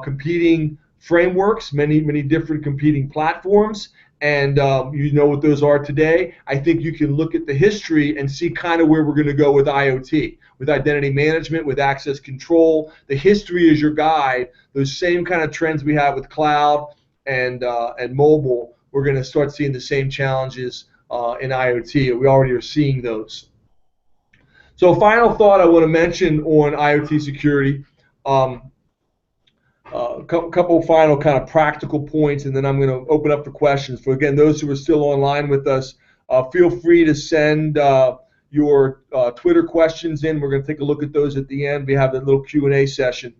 competing frameworks, many different competing platforms, and what those are today. I think you can look at the history and see kind of where we're going to go with IoT, with identity management, with access control. The history is your guide. Those same kind of trends we have with cloud and mobile, we're going to start seeing the same challenges in IoT. We already are seeing those. So final thought I want to mention on IoT security. A couple final kind of practical points, and then I'm going to open up for questions. For, again, those who are still online with us, feel free to send your Twitter questions in. We're going to take a look at those at the end. We have a little Q&A session.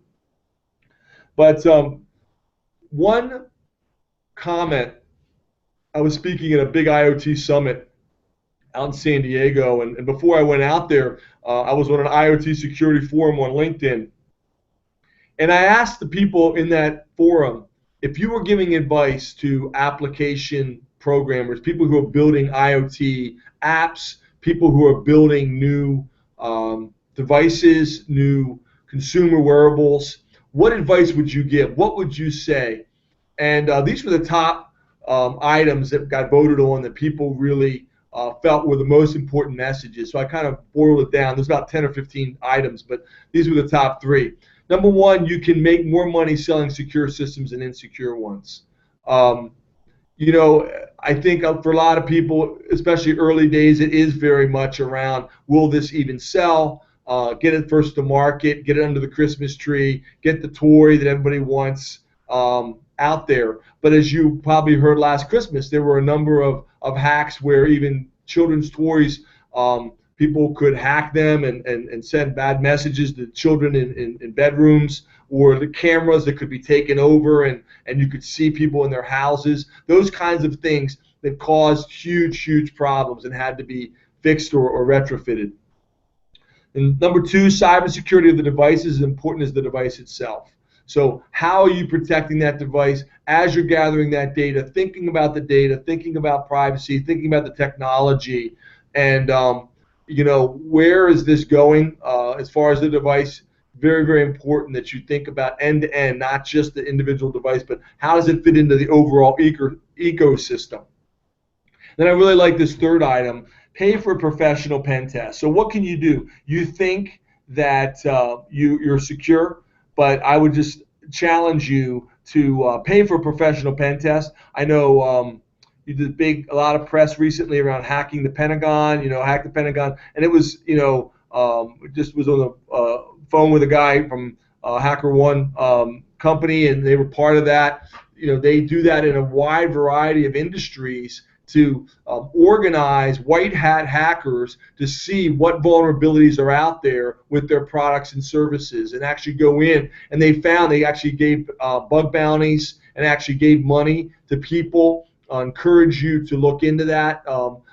But one comment, I was speaking at a big IoT summit out in San Diego, and before I went out there, I was on an IoT security forum on LinkedIn. And I asked the people in that forum, if you were giving advice to application programmers, people who are building IoT apps, people who are building new devices, new consumer wearables, what advice would you give? What would you say? And these were the top items that got voted on that people really felt were the most important messages. So I kind of boiled it down. There's about 10 or 15 items, but these were the top 3. Number 1, you can make more money selling secure systems than insecure ones. I think for a lot of people, especially early days, it is very much around, will this even sell? Get it first to market, get it under the Christmas tree, get the toy that everybody wants out there. But as you probably heard last Christmas, there were a number of hacks where even children's toys, people could hack them and send bad messages to children in bedrooms, or the cameras that could be taken over and you could see people in their houses. Those kinds of things that caused huge problems and had to be fixed or retrofitted. And number 2, cybersecurity of the device is as important as the device itself. So how are you protecting that device as you're gathering that data, thinking about the data, thinking about privacy, thinking about the technology, and where is this going as far as the device? Very important that you think about end-to-end, not just the individual device, but how does it fit into the overall ecosystem. Then I really like this third item, pay for a professional pen test. So what can you do? You think that you're secure, but I would just challenge you to pay for a professional pen test. I know you did a lot of press recently around hacking the Pentagon, hack the Pentagon, and it was, just was on the phone with a guy from HackerOne company, and they were part of that. They do that in a wide variety of industries to organize white hat hackers to see what vulnerabilities are out there with their products and services, and actually go in, and they actually gave bug bounties and actually gave money to people. Encourage you to look into that.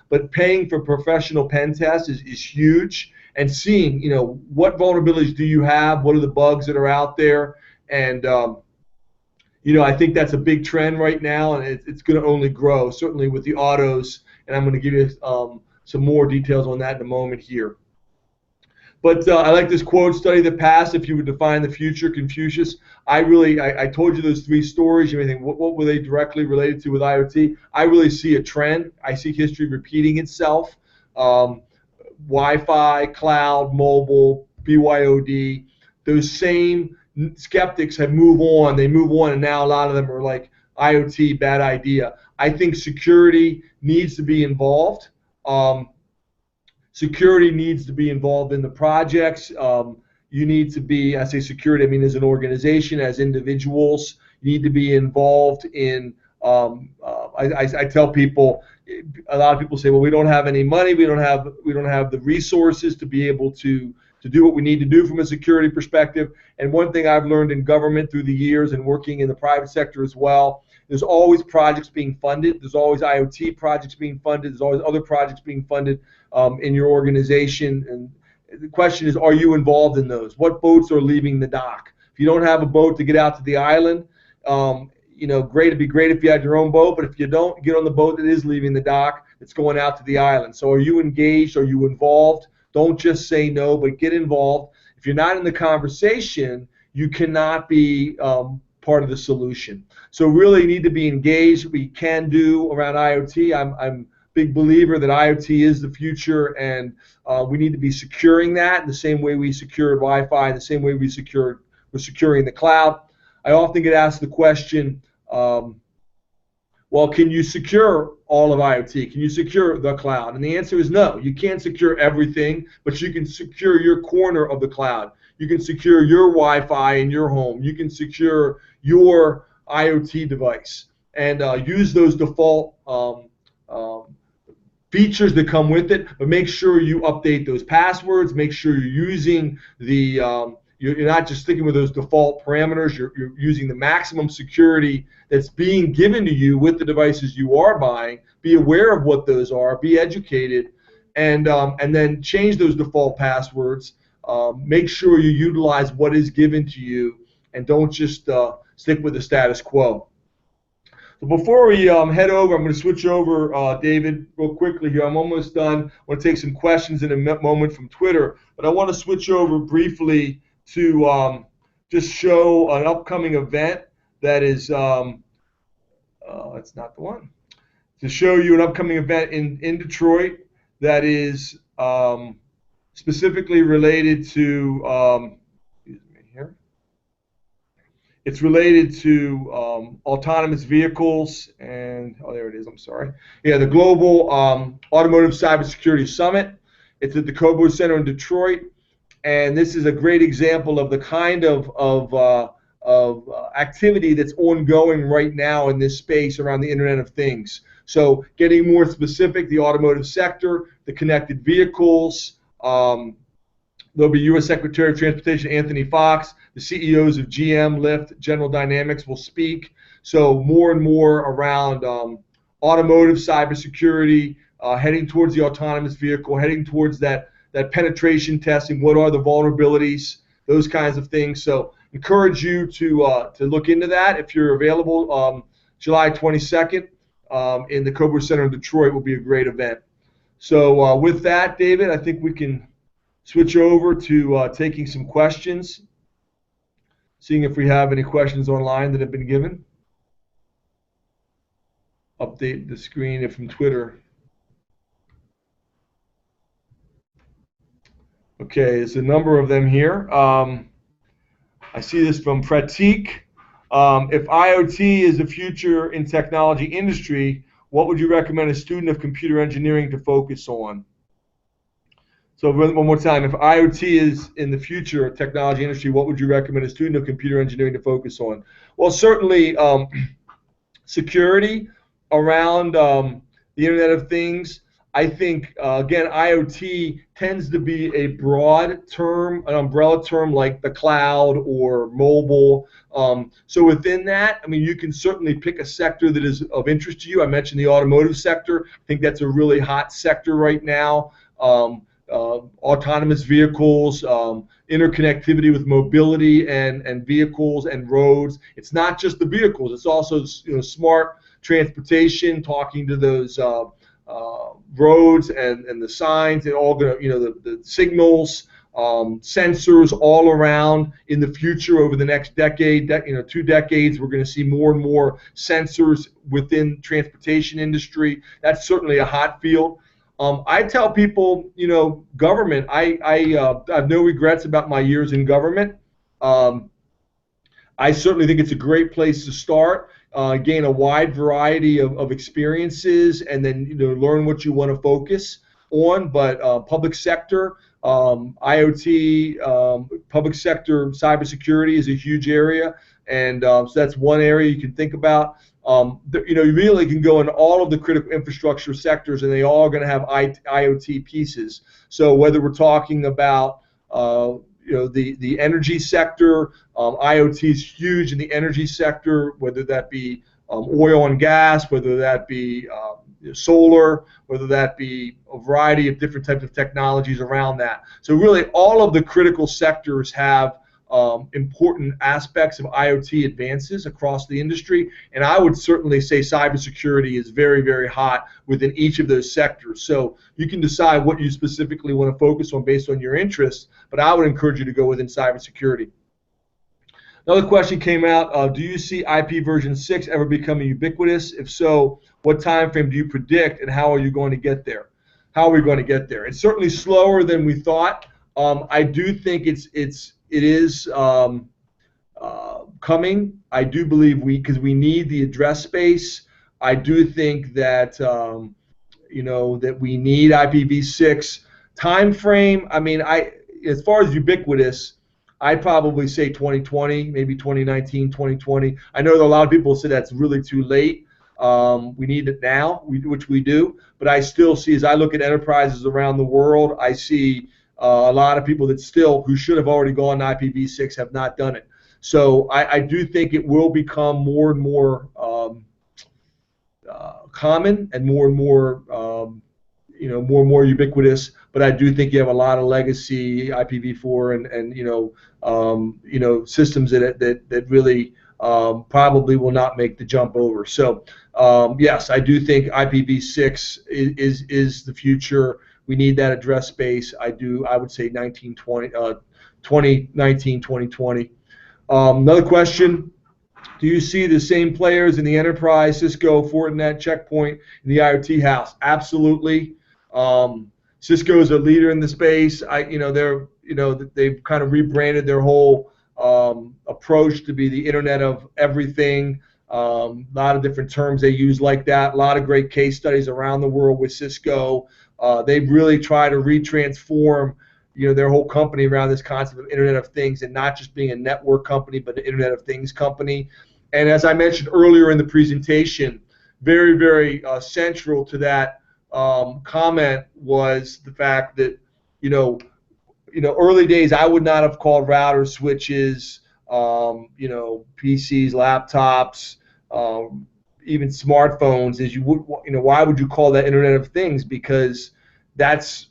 But paying for professional pen tests is huge, and seeing, what vulnerabilities do you have, what are the bugs that are out there, and I think that's a big trend right now, and it's going to only grow, certainly with the autos, and I'm going to give you some more details on that in a moment here. But I like this quote: study the past if you would define the future. Confucius. I told you those 3 stories. You may think, what were they directly related to with IoT? I really see a trend. I see history repeating itself. Wi-Fi, cloud, mobile, BYOD, those same skeptics have moved on. They move on, and now a lot of them are like, IoT, bad idea. I think security needs to be involved. Security needs to be involved in the projects. You need to be, I say security, I mean as an organization, as individuals, you need to be involved in, I tell people, a lot of people say, well, we don't have any money, we don't have the resources to be able to do what we need to do from a security perspective. And one thing I've learned in government through the years and working in the private sector as well, there's always projects being funded. There's always IoT projects being funded. There's always other projects being funded in your organization. And the question is, are you involved in those? What boats are leaving the dock? If you don't have a boat to get out to the island, great. It'd be great if you had your own boat, but if you don't, get on the boat that is leaving the dock, it's going out to the island. So are you engaged? Are you involved? Don't just say no, but get involved. If you're not in the conversation, you cannot be part of the solution. So really need to be engaged. We can do around IoT. I'm a big believer that IoT is the future, and we need to be securing that in the same way we secured Wi-Fi, in the same way we're securing the cloud. I often get asked the question, well, can you secure all of IoT? Can you secure the cloud? And the answer is no. You can't secure everything, but you can secure your corner of the cloud. You can secure your Wi-Fi in your home. You can secure your IoT device, and use those default features that come with it, but make sure you update those passwords. Make sure you're using the you're not just sticking with those default parameters. You're using the maximum security that's being given to you with the devices you are buying. Be aware of what those are. Be educated, and then change those default passwords. Make sure you utilize what is given to you, and don't just stick with the status quo. So before we head over, I'm going to switch over, David, real quickly here. I'm almost done. I want to take some questions in a moment from Twitter, but I want to switch over briefly to just show an upcoming event that is, that's not the one, to show you an upcoming event in Detroit that is specifically related to, excuse me here, it's related to autonomous vehicles, and, oh, there it is, I'm sorry. Yeah, the Global Automotive Cybersecurity Summit. It's at the Cobo Center in Detroit. And this is a great example of the kind of activity that's ongoing right now in this space around the Internet of Things. So getting more specific, the automotive sector, the connected vehicles, there'll be U.S. Secretary of Transportation Anthony Fox, the CEOs of GM, Lyft, General Dynamics will speak. So more and more around automotive cybersecurity, heading towards the autonomous vehicle, heading towards that penetration testing, what are the vulnerabilities, those kinds of things. So encourage you to look into that. If you're available, July 22nd in the Cobo Center in Detroit will be a great event. So with that, David, I think we can switch over to taking some questions, seeing if we have any questions online that have been given. Update the screen from Twitter. Okay, there's a number of them here. I see this from Pratik. If IoT is the future in technology industry, what would you recommend a student of computer engineering to focus on? So one more time, if IoT is in the future of technology industry, what would you recommend a student of computer engineering to focus on? Well, certainly security around the Internet of Things. I think, again, IoT tends to be a broad term, an umbrella term like the cloud or mobile. So within that, I mean, you can certainly pick a sector that is of interest to you. I mentioned the automotive sector. I think that's a really hot sector right now. Autonomous vehicles, interconnectivity with mobility and vehicles and roads. It's not just the vehicles. It's also smart transportation, talking to those roads and the signs and all the signals, sensors all around. In the future, over the next decade, 2 decades, we're going to see more and more sensors within transportation industry. That's certainly a hot field. I tell people, government. I have no regrets about my years in government. I certainly think it's a great place to start, gain a wide variety of experiences, and then learn what you want to focus on. But public sector, IoT, public sector cybersecurity is a huge area, and so that's one area you can think about. You really can go in all of the critical infrastructure sectors, and they all are going to have IoT pieces. So whether we're talking about the energy sector, IoT is huge in the energy sector, whether that be oil and gas, whether that be solar, whether that be a variety of different types of technologies around that. So really all of the critical sectors have important aspects of IoT advances across the industry, and I would certainly say cybersecurity is very, very hot within each of those sectors. So you can decide what you specifically want to focus on based on your interests, but I would encourage you to go within cybersecurity. Another question came out, do you see IP version 6 ever becoming ubiquitous? If so, what time frame do you predict, and how are you going to get there? How are we going to get there? It's certainly slower than we thought. I do think it is coming. I do believe because we need the address space. I do think that that we need IPv6 time frame. I mean, as far as ubiquitous, I'd probably say 2020, maybe 2019, 2020. I know that a lot of people say that's really too late. We need it now, which we do. But I still see, as I look at enterprises around the world, I see a lot of people who should have already gone to IPv6 have not done it. So I do think it will become more and more common and more and more more and more ubiquitous. But I do think you have a lot of legacy IPv4 and systems that really probably will not make the jump over. So yes, I do think IPv6 is the future. We need that address space. I would say 2019, 2020. Another question. Do you see the same players in the enterprise, Cisco, Fortinet, Checkpoint, in the IoT house? Absolutely. Cisco is a leader in the space. They've kind of rebranded their whole approach to be the Internet of Everything. A lot of different terms they use like that. A lot of great case studies around the world with Cisco. They've really tried to retransform their whole company around this concept of Internet of Things, and not just being a network company, but an Internet of Things company. And as I mentioned earlier in the presentation, very, very central to that comment was the fact that early days I would not have called routers, switches, PCs, laptops, even smartphones as you would. Why would you call that Internet of Things? Because that's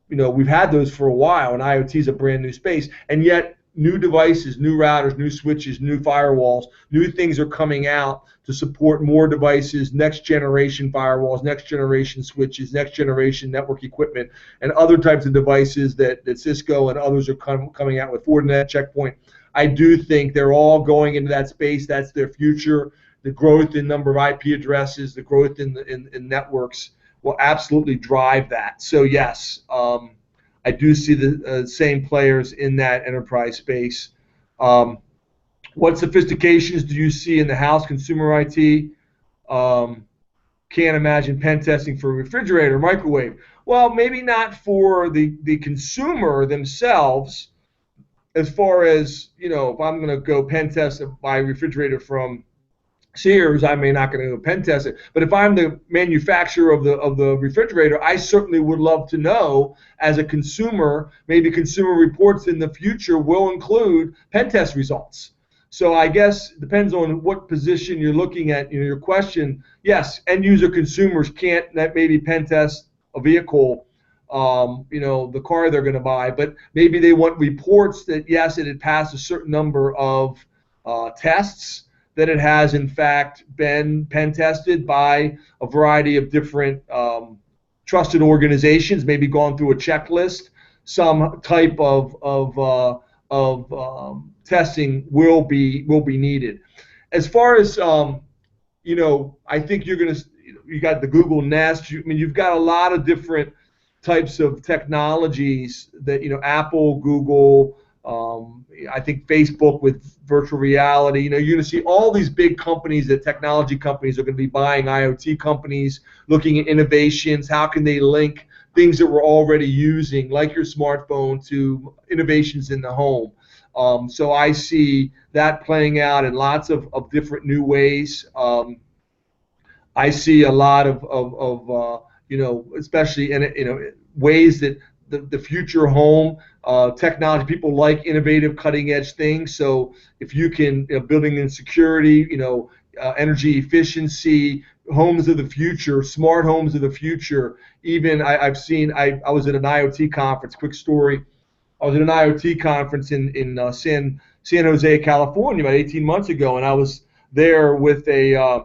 we've had those for a while, and IoT is a brand new space, and yet new devices, new routers, new switches, new firewalls, new things are coming out to support more devices, next generation firewalls, next generation switches, next generation network equipment, and other types of devices that Cisco and others are coming out with, Fortinet, Checkpoint. I do think they're all going into that space. That's their future. The growth in number of IP addresses, the growth in networks will absolutely drive that. So yes, I do see the same players in that enterprise space. What sophistications do you see in the house consumer IT? Can't imagine pen testing for a refrigerator, microwave. Well, maybe not for the consumer themselves. As far as if I'm going to go pen test my refrigerator from Sears, I may not going to go pen test it. But if I'm the manufacturer of the refrigerator, I certainly would love to know as a consumer. Maybe consumer reports in the future will include pen test results. So I guess it depends on what position you're looking at. Your question, yes, end user consumers can't maybe pen test a vehicle, the car they're going to buy, but maybe they want reports that yes, it had passed a certain number of tests, that it has in fact been pen tested by a variety of different trusted organizations, maybe gone through a checklist. Some type of testing will be needed. As far as I think you got the Google Nest. You've got a lot of different types of technologies that Apple, Google. I think Facebook with virtual reality. You're going to see all these big companies, that technology companies are going to be buying IoT companies, looking at innovations. How can they link things that we're already using, like your smartphone, to innovations in the home? So I see that playing out in lots of different new ways. I see a lot of especially in ways that the future home technology, people like innovative, cutting edge things. So if you can, building in security, energy efficiency, homes of the future, smart homes of the future. Even I was at an IoT conference. Quick story. I was at an IoT conference in San Jose, California, about 18 months ago, and I was there with a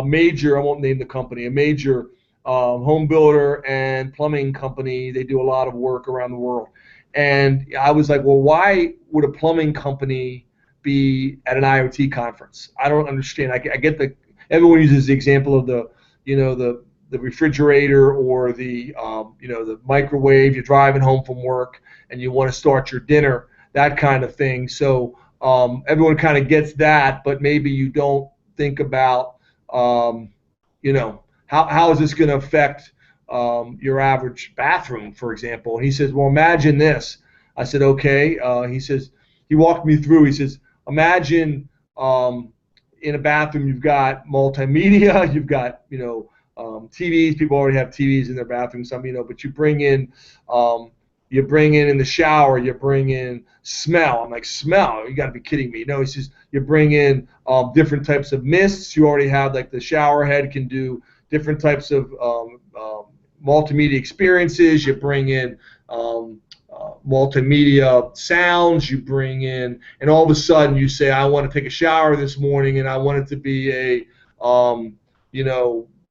major, I won't name the company, a major home builder and plumbing company. They do a lot of work around the world. And I was like, well, why would a plumbing company be at an IoT conference? I don't understand. I get everyone uses the example of the refrigerator or the microwave. You're driving home from work and you want to start your dinner, that kind of thing. So everyone kind of gets that, but maybe you don't think about how is this going to affect your average bathroom, for example? And he says, well, imagine this. I said, okay. He walked me through. He says, imagine in a bathroom you've got multimedia, you've got TVs. People already have TVs in their bathrooms, but you bring in in the shower, you bring in smell. I'm like, smell? You got to be kidding me. No, he says you bring in different types of mists. You already have, like, the shower head can do different types of multimedia experiences. You bring in multimedia sounds. You bring in, and all of a sudden you say, I want to take a shower this morning, and I want it to be a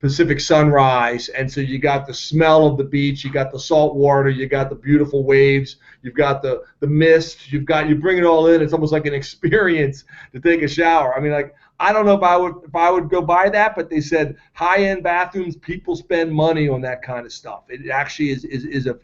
Pacific sunrise, and so you got the smell of the beach, you got the salt water, you got the beautiful waves, you've got the mist, you bring it all in. It's almost like an experience to take a shower. I mean, like, I don't know if I would go buy that, but they said high-end bathrooms, people spend money on that kind of stuff. It actually is a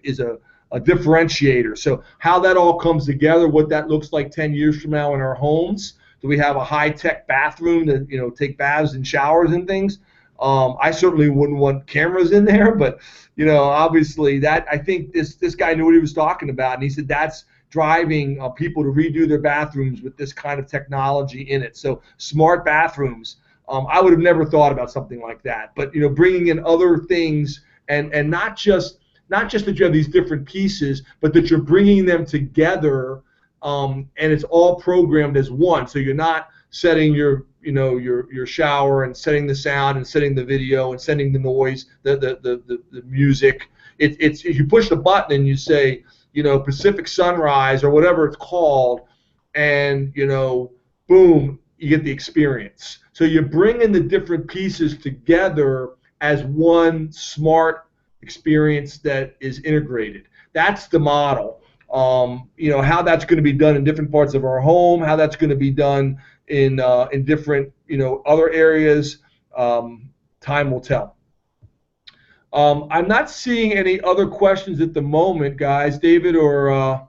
differentiator. So how that all comes together, what that looks like 10 years from now in our homes. Do we have a high-tech bathroom that take baths and showers and things? I certainly wouldn't want cameras in there, but obviously that, I think this guy knew what he was talking about, and he said that's driving people to redo their bathrooms with this kind of technology in it. So smart bathrooms, I would have never thought about something like that. But bringing in other things, and not just that you have these different pieces, but that you're bringing them together, and it's all programmed as one. So you're not setting your shower and setting the sound and setting the video and setting the noise, the music. It's you push the button and you say, Pacific sunrise or whatever it's called, and boom, you get the experience. So you bring in the different pieces together as one smart experience that is integrated. That's the model. How that's going to be done in different parts of our home, how that's going to be done in different other areas, time will tell. I'm not seeing any other questions at the moment, guys. David, or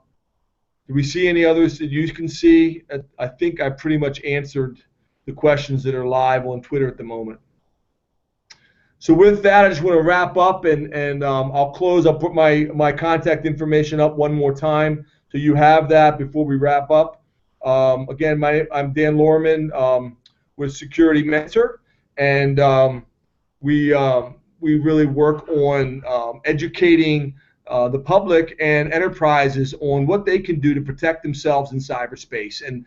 do we see any others that you can see? I think I pretty much answered the questions that are live on Twitter at the moment. So with that, I just want to wrap up, and I'll close. I'll put my contact information up one more time so you have that before we wrap up. Again, I'm Dan Lohrmann, with Security Mentor, and we really work on educating the public and enterprises on what they can do to protect themselves in cyberspace. And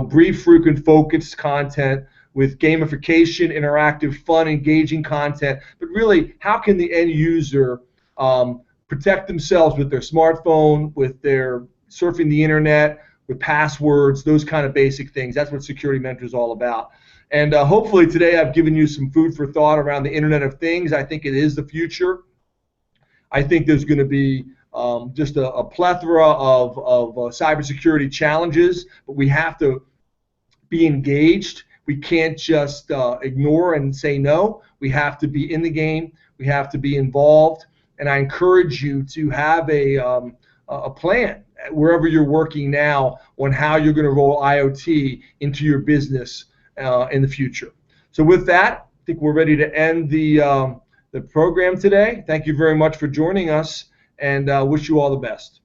brief, frequent, focused content with gamification, interactive, fun, engaging content. But really, how can the end user protect themselves with their smartphone, with their surfing the internet, with passwords, those kind of basic things. That's what Security Mentor is all about. And hopefully today I've given you some food for thought around the Internet of Things. I think it is the future. I think there's going to be just a plethora of cybersecurity challenges, but we have to be engaged. We can't just ignore and say no. We have to be in the game. We have to be involved. And I encourage you to have a plan wherever you're working now on how you're going to roll IoT into your business in the future. So with that, I think we're ready to end the program today. Thank you very much for joining us, and wish you all the best.